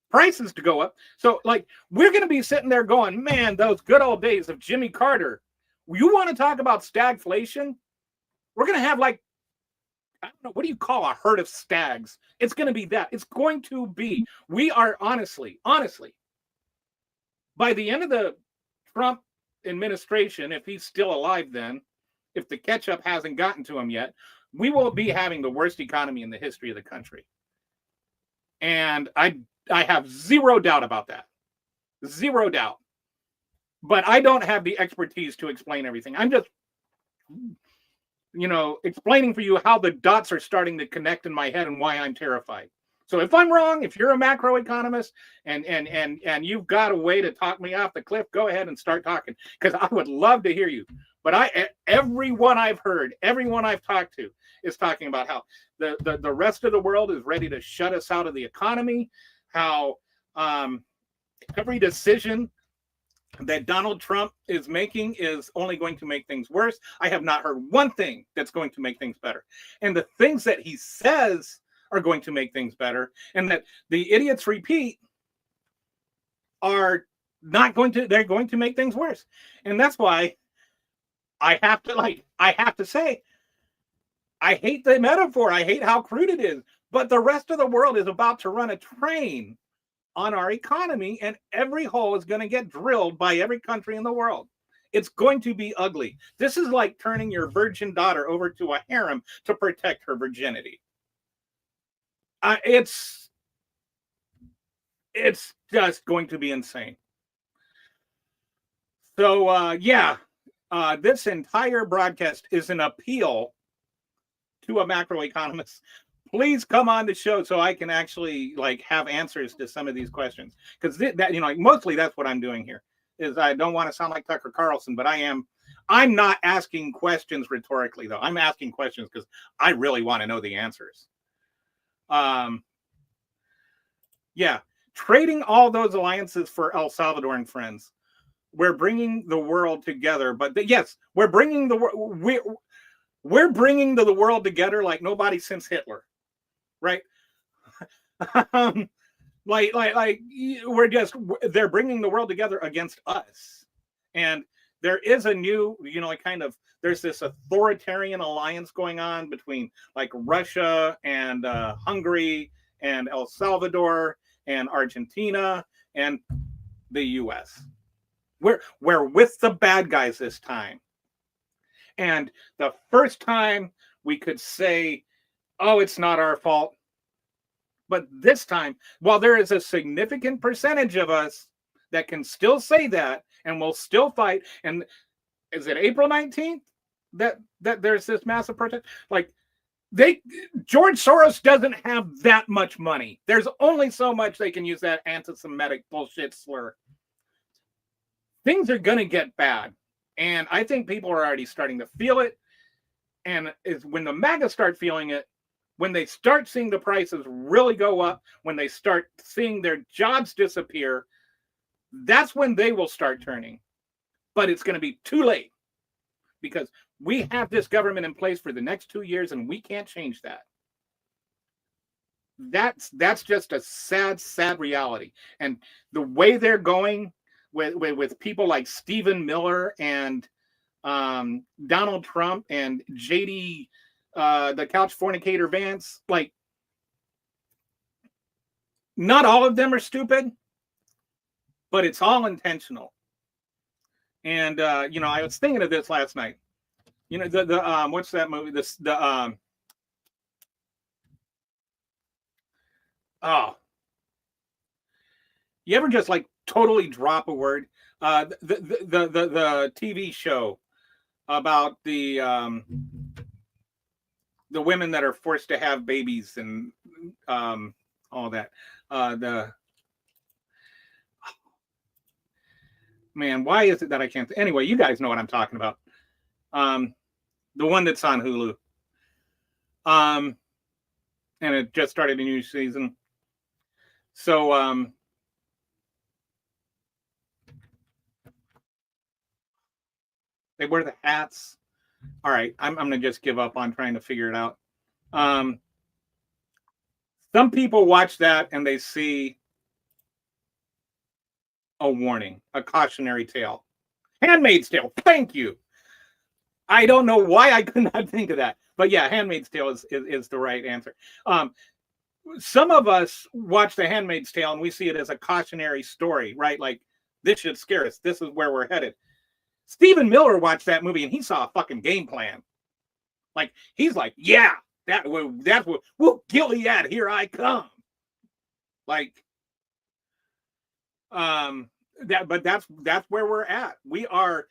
prices to go up. So, like, we're going to be sitting there going, man, those good old days of Jimmy Carter. You want to talk about stagflation? We're going to have, like, I don't know, what do you call a herd of stags? It's going to be that. It's going to be. We are honestly, by the end of the Trump administration, if he's still alive then, if the ketchup hasn't gotten to him yet, we will be having the worst economy in the history of the country. And I have zero doubt about that. Zero doubt. But I don't have the expertise to explain everything. I'm just, explaining for you how the dots are starting to connect in my head and why I'm terrified. So if I'm wrong, if you're a macroeconomist and you've got a way to talk me off the cliff, go ahead and start talking, because I would love to hear you. But everyone I've heard, everyone I've talked to is talking about how the rest of the world is ready to shut us out of the economy, how every decision that Donald Trump is making is only going to make things worse. I have not heard one thing that's going to make things better. And the things that he says are going to make things better, and that the idiots repeat are not going to, they're going to make things worse. And that's why I have to say, I hate the metaphor. I hate how crude it is, but the rest of the world is about to run a train on our economy, and every hole is going to get drilled by every country in the world. It's going to be ugly. This is like turning your virgin daughter over to a harem to protect her virginity. It's just going to be insane. So, this entire broadcast is an appeal to a macroeconomist. Please come on the show so I can actually have answers to some of these questions, because mostly that's what I'm doing here. Is I don't want to sound like Tucker Carlson, but I'm not asking questions rhetorically, though. I'm asking questions because I really want to know the answers. Trading all those alliances for El Salvador and friends. We're bringing the world together, but yes, we're bringing the world together like nobody since Hitler, right? They're bringing the world together against us, and there is a new, there's this authoritarian alliance going on between Russia and Hungary and El Salvador and Argentina and the U.S. We're with the bad guys this time. And the first time we could say, oh, it's not our fault. But this time, while there is a significant percentage of us that can still say that and will still fight, and is it April 19th that there's this massive protest? George Soros doesn't have that much money. There's only so much they can use that anti-Semitic bullshit slur. Things are going to get bad. And I think people are already starting to feel it. And is when the MAGA start feeling it, when they start seeing the prices really go up, when they start seeing their jobs disappear, that's when they will start turning. But it's going to be too late, because we have this government in place for the next 2 years, and we can't change that. That's just a sad reality. And the way they're going with people like Stephen Miller and Donald Trump and JD, the couch fornicator Vance, Not all of them are stupid, but it's all intentional. And I was thinking of this last night. The what's that movie? Oh, you ever just like totally drop a word? The TV show about the women that are forced to have babies and all that. The Man, why is it that I can't? Anyway, you guys know what I'm talking about. The one that's on Hulu. And it just started a new season. So they wear the hats. All right, I'm gonna just give up on trying to figure it out. Some people watch that and they see a warning, a cautionary tale. Handmaid's Tale. Thank you. I don't know why I could not think of that, but yeah, Handmaid's Tale is the right answer. Some of us watch The Handmaid's Tale and we see it as a cautionary story, right? Like, this should scare us. This is where we're headed. Stephen Miller watched that movie and he saw a fucking game plan. Like, he's like, yeah, that's what, whoop, Gilead, here I come. Like, that's where we're at. We are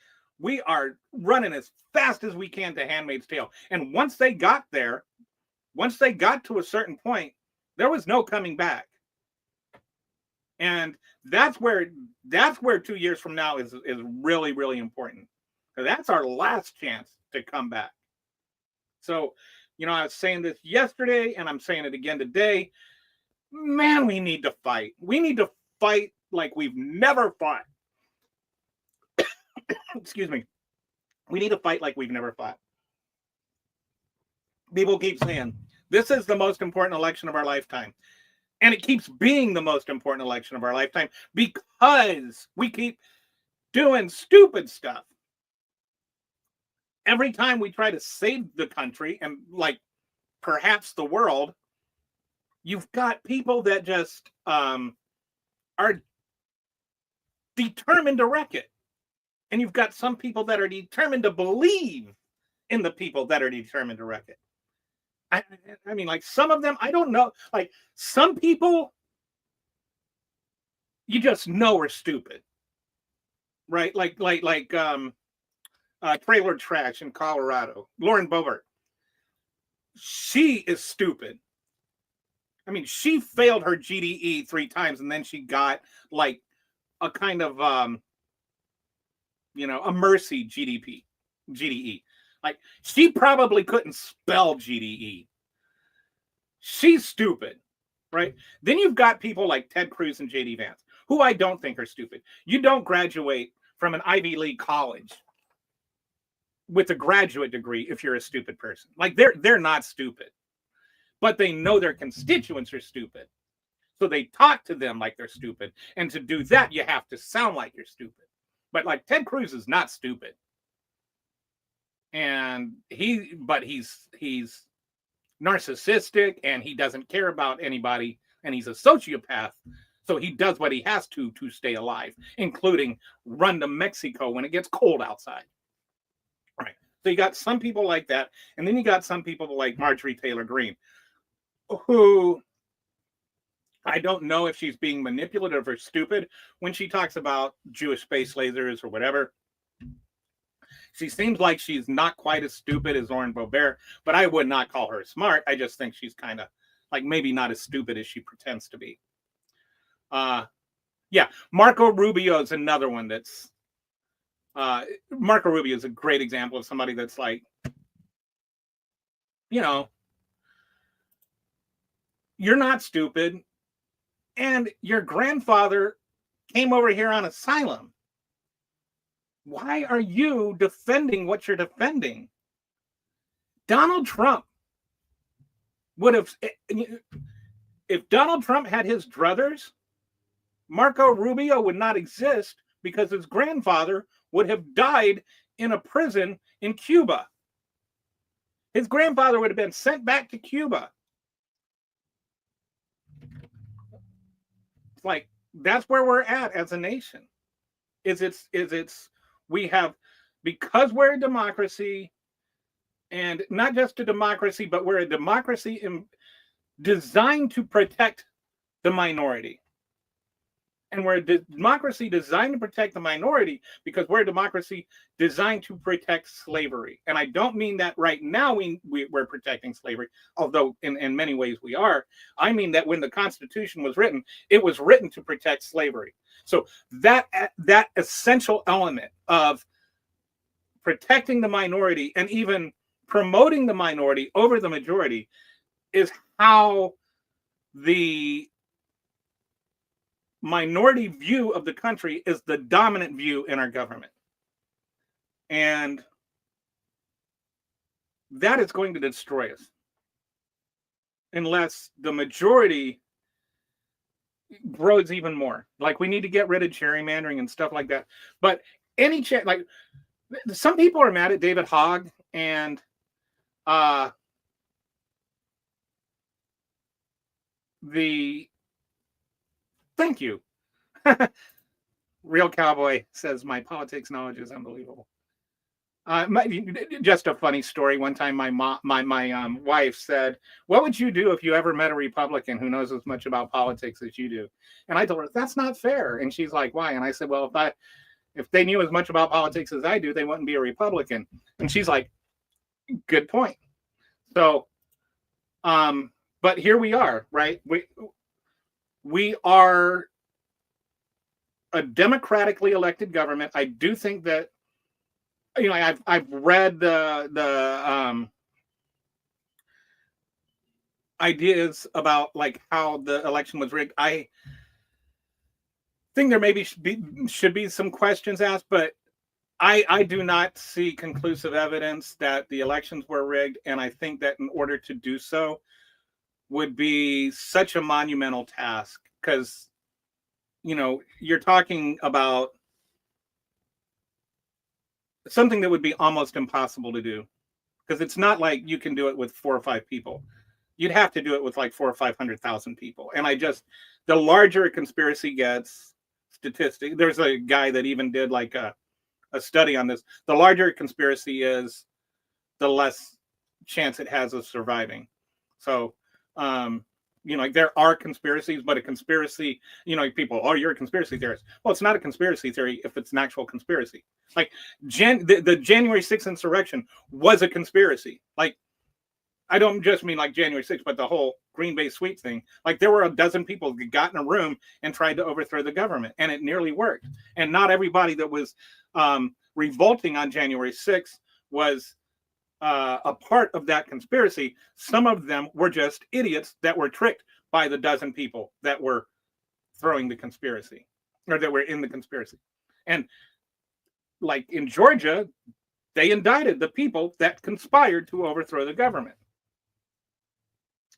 running as fast as we can to Handmaid's Tale. And once they got to a certain point, there was no coming back. And that's where 2 years from now is really, really important. Because that's our last chance to come back. So, I was saying this yesterday and I'm saying it again today. Man, we need to fight. We need to fight like we've never fought. Excuse me. We need to fight like we've never fought. People keep saying, this is the most important election of our lifetime. And it keeps being the most important election of our lifetime because we keep doing stupid stuff. Every time we try to save the country and like perhaps the world, you've got people that just are determined to wreck it. And you've got some people that are determined to believe in the people that are determined to wreck it. I mean, like some of them, I don't know. Like some people, you just know are stupid, right? Like Trailer Trash in Colorado, Lauren Boebert. She is stupid. I mean, she failed her GDE 3 times, and then she got like a kind of a mercy GDE. Like she probably couldn't spell GDE. She's stupid, right? Then you've got people like Ted Cruz and JD Vance, who I don't think are stupid. You don't graduate from an Ivy League college with a graduate degree if you're a stupid person. Like they're not stupid, but they know their constituents are stupid. So they talk to them like they're stupid. And to do that, you have to sound like you're stupid. But like Ted Cruz is not stupid. And he's narcissistic and he doesn't care about anybody and he's a sociopath. So he does what he has to stay alive, including run to Mexico when it gets cold outside. Right. So you got some people like that. And then you got some people like Marjorie Taylor Greene, who I don't know if she's being manipulative or stupid when she talks about Jewish space lasers or whatever. She seems like she's not quite as stupid as Lauren Boebert, but I would not call her smart. I just think she's kind of like maybe not as stupid as she pretends to be. Yeah, Marco Rubio is another one that's Marco Rubio is a great example of somebody that's like, you're not stupid. And your grandfather came over here on asylum. Why are you defending what you're defending? Donald Trump would have, if Donald Trump had his druthers, Marco Rubio would not exist because his grandfather would have died in a prison in Cuba. His grandfather would have been sent back to Cuba. like that's where we're at as a nation. We have, because we're a democracy, and not just a democracy, but we're a democracy designed to protect the minority. And we're a democracy designed to protect the minority because we're a democracy designed to protect slavery. And I don't mean that right now we're protecting slavery, although in many ways we are. I mean that when the Constitution was written, it was written to protect slavery. So that essential element of protecting the minority and even promoting the minority over the majority is how the minority view of the country is the dominant view in our government. And that is going to destroy us unless the majority grows even more. Like, we need to get rid of gerrymandering and stuff like that. But any chance, like, some people are mad at David Hogg and thank you. Real Cowboy says my politics knowledge is unbelievable. Just a funny story. One time, my wife said, "What would you do if you ever met a Republican who knows as much about politics as you do?" And I told her, "That's not fair." And she's like, "Why?" And I said, "Well, if they knew as much about politics as I do, they wouldn't be a Republican." And she's like, "Good point." So, but here we are, right? We are a democratically elected government. I do think that, I've read the ideas about like how the election was rigged. I think there maybe should be some questions asked, but I do not see conclusive evidence that the elections were rigged, and I think that in order to do so would be such a monumental task, because you're talking about something that would be almost impossible to do, because it's not like you can do it with 4 or 5 people. You'd have to do it with like 400,000 or 500,000 people. And the larger a conspiracy gets, there's a guy that even did like a study on this. The larger a conspiracy is, the less chance it has of surviving. So, like, there are conspiracies, but a conspiracy, people, "Oh, you're a conspiracy theorist." Well, it's not a conspiracy theory if it's an actual conspiracy. Like, the January 6th insurrection was a conspiracy. Like, I don't just mean like January 6th, but the whole Green Bay sweep thing. Like, there were a dozen people that got in a room and tried to overthrow the government, and it nearly worked. And not everybody that was revolting on January 6th was a part of that conspiracy. Some of them were just idiots that were tricked by the dozen people that were throwing the conspiracy, or that were in the conspiracy. And like in Georgia, they indicted the people that conspired to overthrow the government.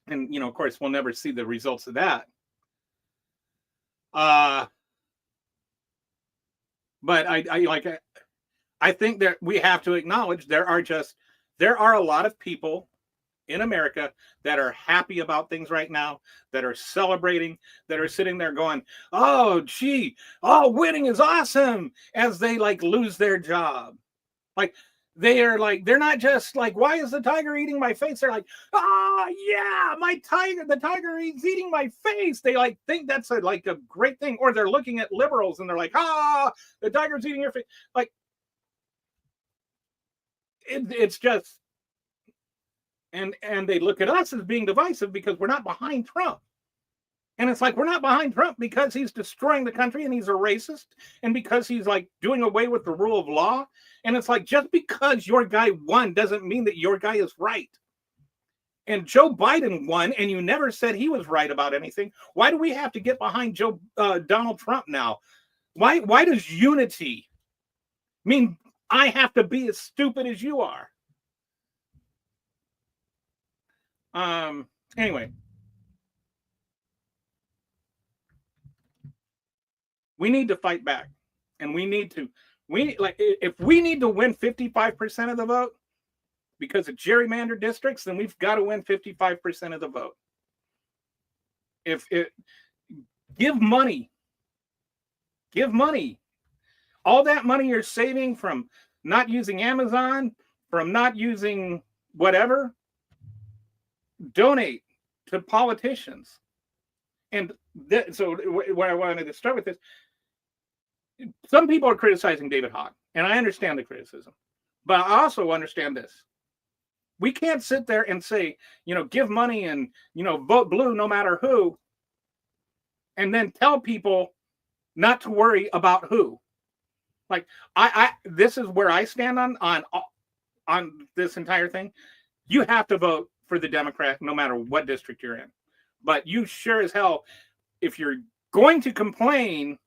And, of course, we'll never see the results of that. But I think that we have to acknowledge there are a lot of people in America that are happy about things right now, that are celebrating, that are sitting there going, "Oh, gee, winning is awesome," as they like lose their job. Like, they're not just like, "Why is the tiger eating my face?" They're like, yeah, the tiger is eating my face. They like think that's a great thing. Or they're looking at liberals and they're like, the tiger's eating your face. Like, it's just, and they look at us as being divisive because we're not behind Trump. And it's like, we're not behind Trump because he's destroying the country and he's a racist, and because he's like doing away with the rule of law. And it's like, just because your guy won doesn't mean that your guy is right. And Joe Biden won, and you never said he was right about anything. Why do we have to get behind Donald Trump now? Why does unity mean I have to be as stupid as you are? Anyway, we need to fight back, and if we need to win 55% of the vote because of gerrymandered districts, then we've got to win 55% of the vote. Give money. Give money. All that money you're saving from not using Amazon, from not using whatever, donate to politicians. And so where I wanted to start with this, some people are criticizing David Hogg, and I understand the criticism, but I also understand this. We can't sit there and say, give money and, vote blue no matter who, and then tell people not to worry about who. Like, this is where I stand on this entire thing. You have to vote for the Democrat no matter what district you're in. But you sure as hell, if you're going to complain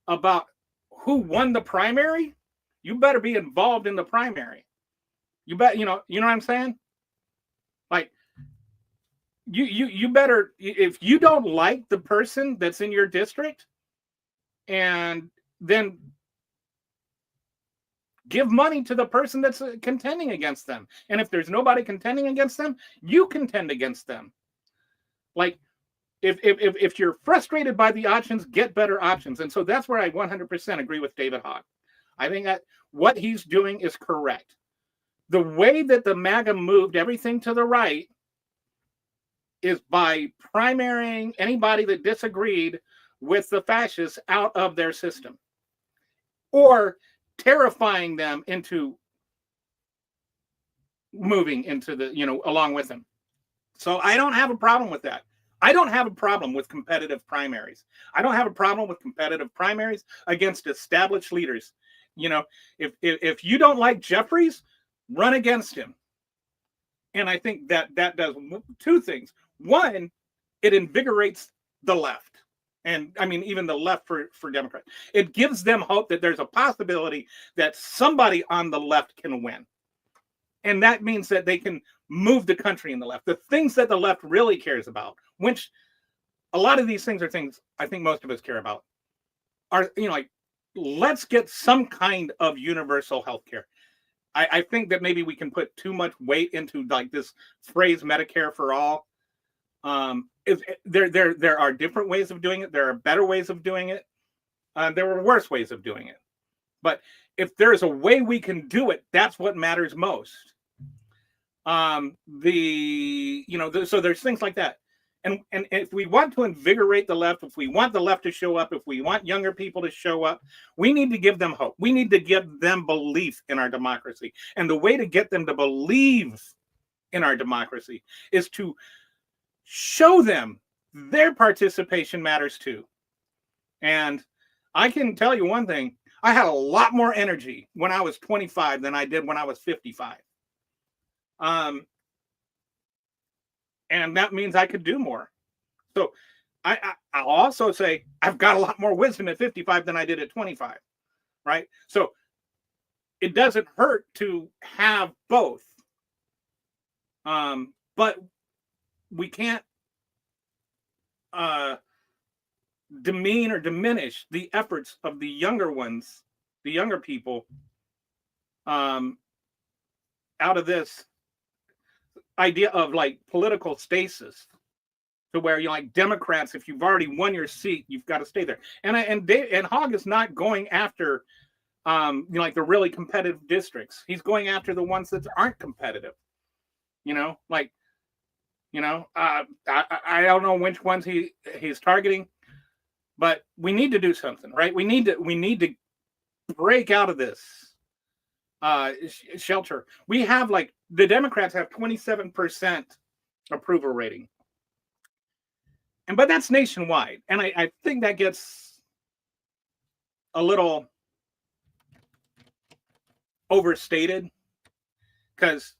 about who won the primary, you better be involved in the primary. You bet, you know what I'm saying? Like, you better, if you don't like the person that's in your district, and then give money to the person that's contending against them. And if there's nobody contending against them, you contend against them. Like, if you're frustrated by the options, get better options. And so that's where I 100% agree with David Hogg. I think that what he's doing is correct. The way that the MAGA moved everything to the right is by primarying anybody that disagreed with the fascists out of their system, or terrifying them into moving into the, along with them. So I don't have a problem with that. I don't have a problem with competitive primaries. I don't have a problem with competitive primaries against established leaders. If you don't like Jeffries, run against him. And I think that does two things. One, it invigorates the left. And I mean, even the left for Democrats. It gives them hope that there's a possibility that somebody on the left can win. And that means that they can move the country in the left. The things that the left really cares about, which a lot of these things are things I think most of us care about, are, like, let's get some kind of universal health care. I think that maybe we can put too much weight into like this phrase Medicare for all. There are different ways of doing it. There are better ways of doing it. There are worse ways of doing it. But if there's a way we can do it, that's what matters most. So there's things like that. And if we want to invigorate the left, if we want the left to show up, if we want younger people to show up, we need to give them hope. We need to give them belief in our democracy. And the way to get them to believe in our democracy is to show them their participation matters too. And I can tell you one thing, I had a lot more energy when I was 25 than I did when I was 55. And that means I could do more. So I'll also say I've got a lot more wisdom at 55 than I did at 25, right? So it doesn't hurt to have both. But we can't demean or diminish the efforts of the younger ones, the younger people, out of this idea of like political stasis, to where like Democrats, if you've already won your seat, you've got to stay there. And Hogg is not going after like the really competitive districts. He's going after the ones that aren't competitive. I don't know which ones he's targeting, but we need to do something, right? We need to break out of this shelter. We have like the Democrats have 27% approval rating, but that's nationwide, and I think that gets a little overstated, because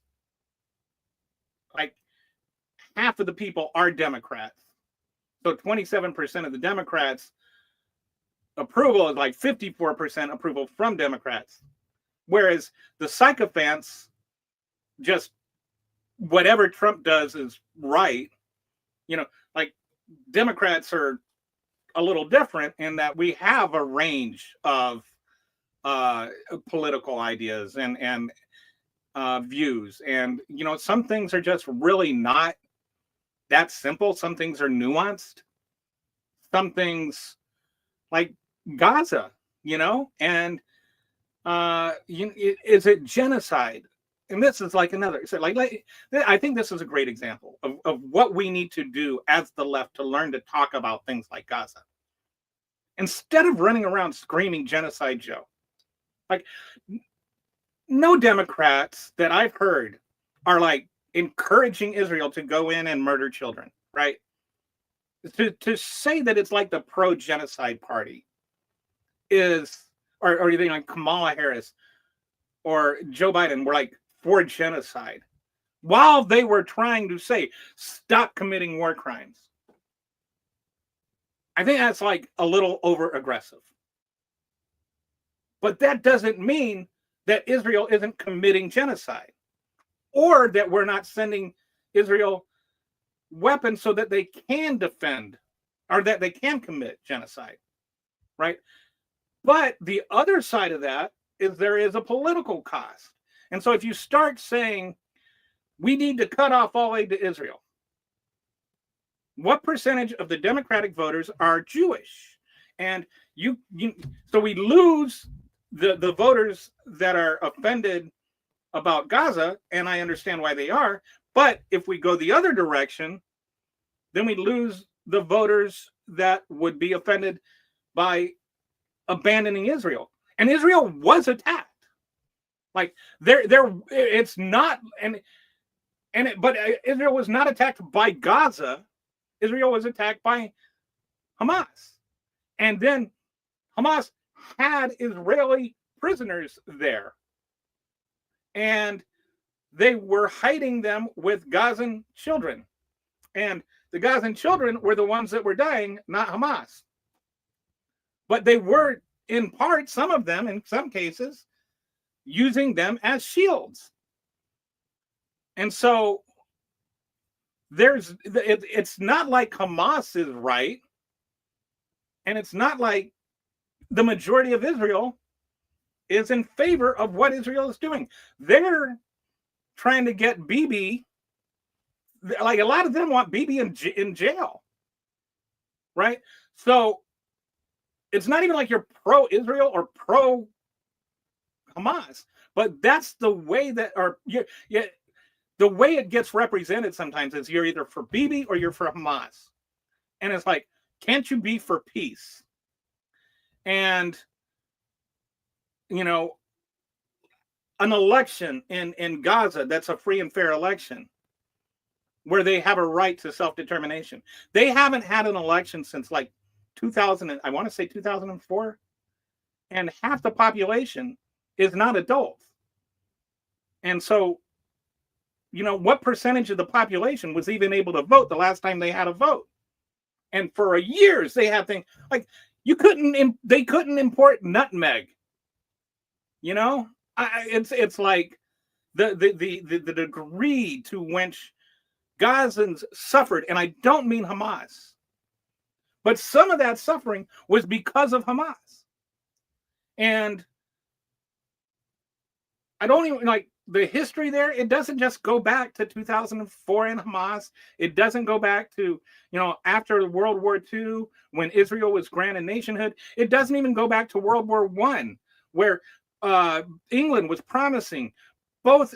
like half of the people are Democrats. So 27% of the Democrats' approval is like 54% approval from Democrats. Whereas the sycophants, just whatever Trump does is right. Like Democrats are a little different in that we have a range of political ideas and views. And, some things are just really not that simple. Some things are nuanced. some things like Gaza, and is it genocide? And this is like another. So like I think this is a great example of what we need to do as the left to learn to talk about things like Gaza instead of running around screaming genocide, Joe. Like, no Democrats that I've heard are like encouraging Israel to go in and murder children, right? To say that it's like the pro-genocide party is, or you think like Kamala Harris or Joe Biden were like for genocide while they were trying to say stop committing war crimes. I think that's like a little over aggressive. But that doesn't mean that Israel isn't committing genocide or that we're not sending Israel weapons so that they can defend or that they can commit genocide, right? But the other side of that is there is a political cost. And so if you start saying we need to cut off all aid to Israel, what percentage of the Democratic voters are Jewish? And so we lose the voters that are offended about Gaza, and I understand why they are. But if we go the other direction, then we lose the voters that would be offended by abandoning Israel. And Israel was attacked. Like it's not, but Israel was not attacked by Gaza. Israel was attacked by Hamas. And then Hamas had Israeli prisoners there. And they were hiding them with Gazan children. And the Gazan children were the ones that were dying, not Hamas. But they were, in part, some of them, in some cases, using them as shields. And so it's not like Hamas is right. And it's not like the majority of Israel is in favor of what Israel is doing. They're trying to get Bibi, like a lot of them want Bibi in jail, right? So it's not even like you're pro-Israel or pro-Hamas, but that's the way that, the way it gets represented sometimes is you're either for Bibi or you're for Hamas. And it's like, can't you be for peace? And, an election in Gaza that's a free and fair election where they have a right to self-determination. They haven't had an election since like 2000, I want to say 2004. And half the population is not adults. And so, what percentage of the population was even able to vote the last time they had a vote? And for years they had things like they couldn't import nutmeg. It's like the degree to which Gazans suffered, and I don't mean Hamas, but some of that suffering was because of Hamas. And I don't even like the history there. It doesn't just go back to 2004 and Hamas. It doesn't go back to, after World War II when Israel was granted nationhood. It doesn't even go back to World War I, where England was promising both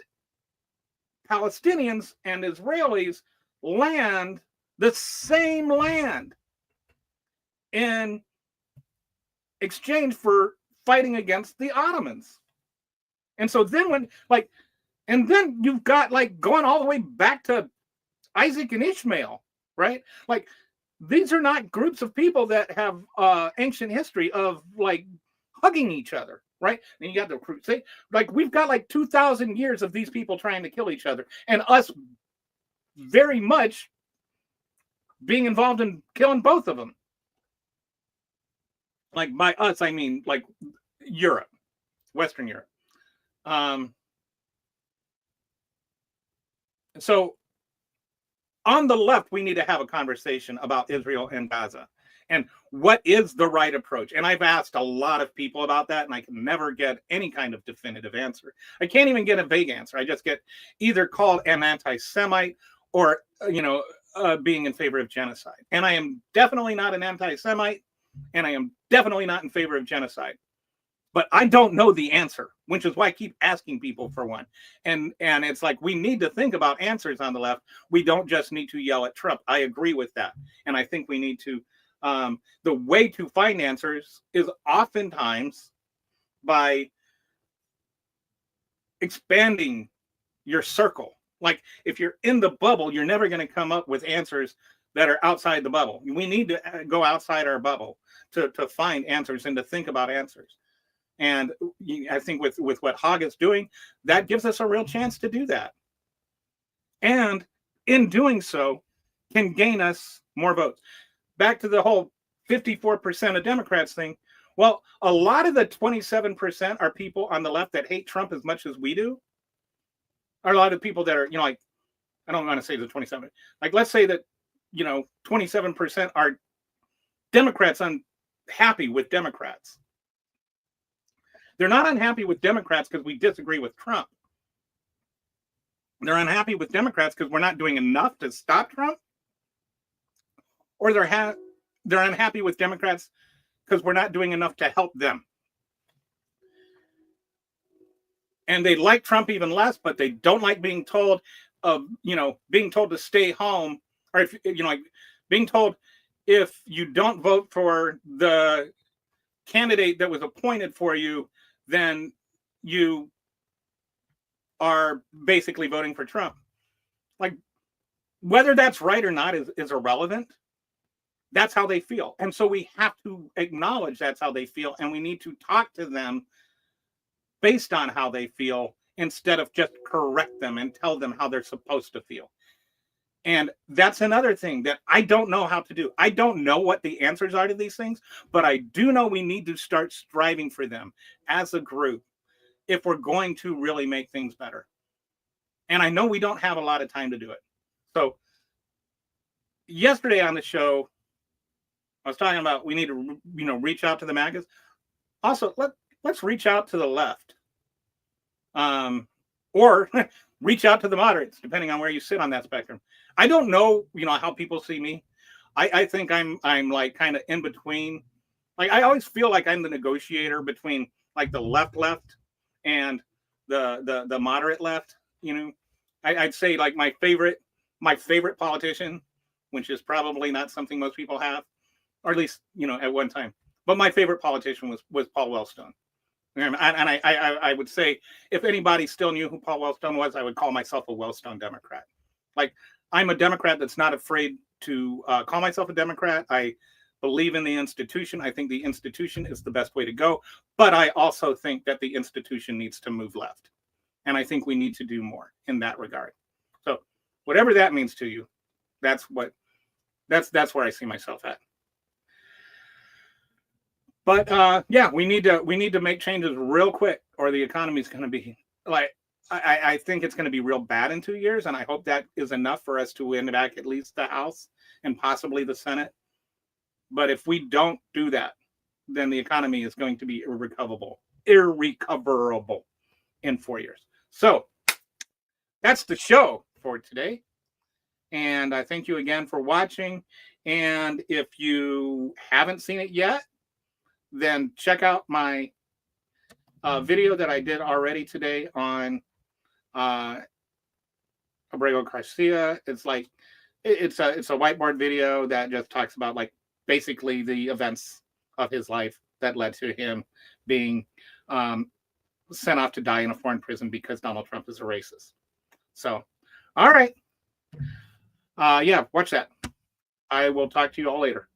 Palestinians and Israelis the same land in exchange for fighting against the Ottomans. And so then and then you've got like going all the way back to Isaac and Ishmael, right? Like these are not groups of people that have ancient history of like hugging each other, right? And you got the crusade. Like we've got like 2,000 years of these people trying to kill each other, and us very much being involved in killing both of them. Like by us, I mean like Europe, Western Europe. So on the left, we need to have a conversation about Israel and Gaza and what is the right approach. And I've asked a lot of people about that, and I can never get any kind of definitive answer. I can't even get a vague answer. I just get either called an anti-Semite or, being in favor of genocide. And I am definitely not an anti-Semite, and I am definitely not in favor of genocide. But I don't know the answer, which is why I keep asking people for one. And it's like, we need to think about answers on the left. We don't just need to yell at Trump. I agree with that. And I think we need to, the way to find answers is oftentimes by expanding your circle. Like, if you're in the bubble, you're never going to come up with answers that are outside the bubble. We need to go outside our bubble to find answers and to think about answers. And I think with what Hogg is doing, that gives us a real chance to do that. And in doing so, can gain us more votes. Back to the whole 54% of Democrats thing. Well, a lot of the 27% are people on the left that hate Trump as much as we do. Are a lot of people that are, like, I don't want to say the 27. Like, let's say that, 27% are Democrats unhappy with Democrats. They're not unhappy with Democrats because we disagree with Trump. They're unhappy with Democrats because we're not doing enough to stop Trump. Or they're unhappy with Democrats because we're not doing enough to help them. And they like Trump even less, but they don't like being told being told to stay home, or if like being told if you don't vote for the candidate that was appointed for you, then you are basically voting for Trump. Like, whether that's right or not is irrelevant. That's how they feel. And so we have to acknowledge that's how they feel. And we need to talk to them based on how they feel instead of just correct them and tell them how they're supposed to feel. And that's another thing that I don't know how to do. I don't know what the answers are to these things, but I do know we need to start striving for them as a group if we're going to really make things better. And I know we don't have a lot of time to do it. So yesterday on the show, I was talking about we need to, reach out to the MAGAs. Also, let's reach out to the left. Or reach out to the moderates, depending on where you sit on that spectrum. I don't know, how people see me. I think I'm like kind of in between. Like, I always feel like I'm the negotiator between like the left and the moderate left. I'd say like my favorite politician, which is probably not something most people have, or at least at one time. But my favorite politician was Paul Wellstone. And I would say if anybody still knew who Paul Wellstone was, I would call myself a Wellstone Democrat. Like, I'm a Democrat that's not afraid to call myself a Democrat. I believe in the institution. I think the institution is the best way to go. But I also think that the institution needs to move left. And I think we need to do more in that regard. So whatever that means to you, that's where I see myself at. But we need to make changes real quick, or the economy is going to be like, I think it's going to be real bad in 2 years, and I hope that is enough for us to win back at least the House and possibly the Senate. But if we don't do that, then the economy is going to be irrecoverable in 4 years. So that's the show for today. And I thank you again for watching. And if you haven't seen it yet, then check out my video that I did already today on Abrego Garcia. It's like it's a whiteboard video that just talks about like basically the events of his life that led to him being sent off to die in a foreign prison because Donald Trump is a racist. So, all right. Watch that. I will talk to you all later.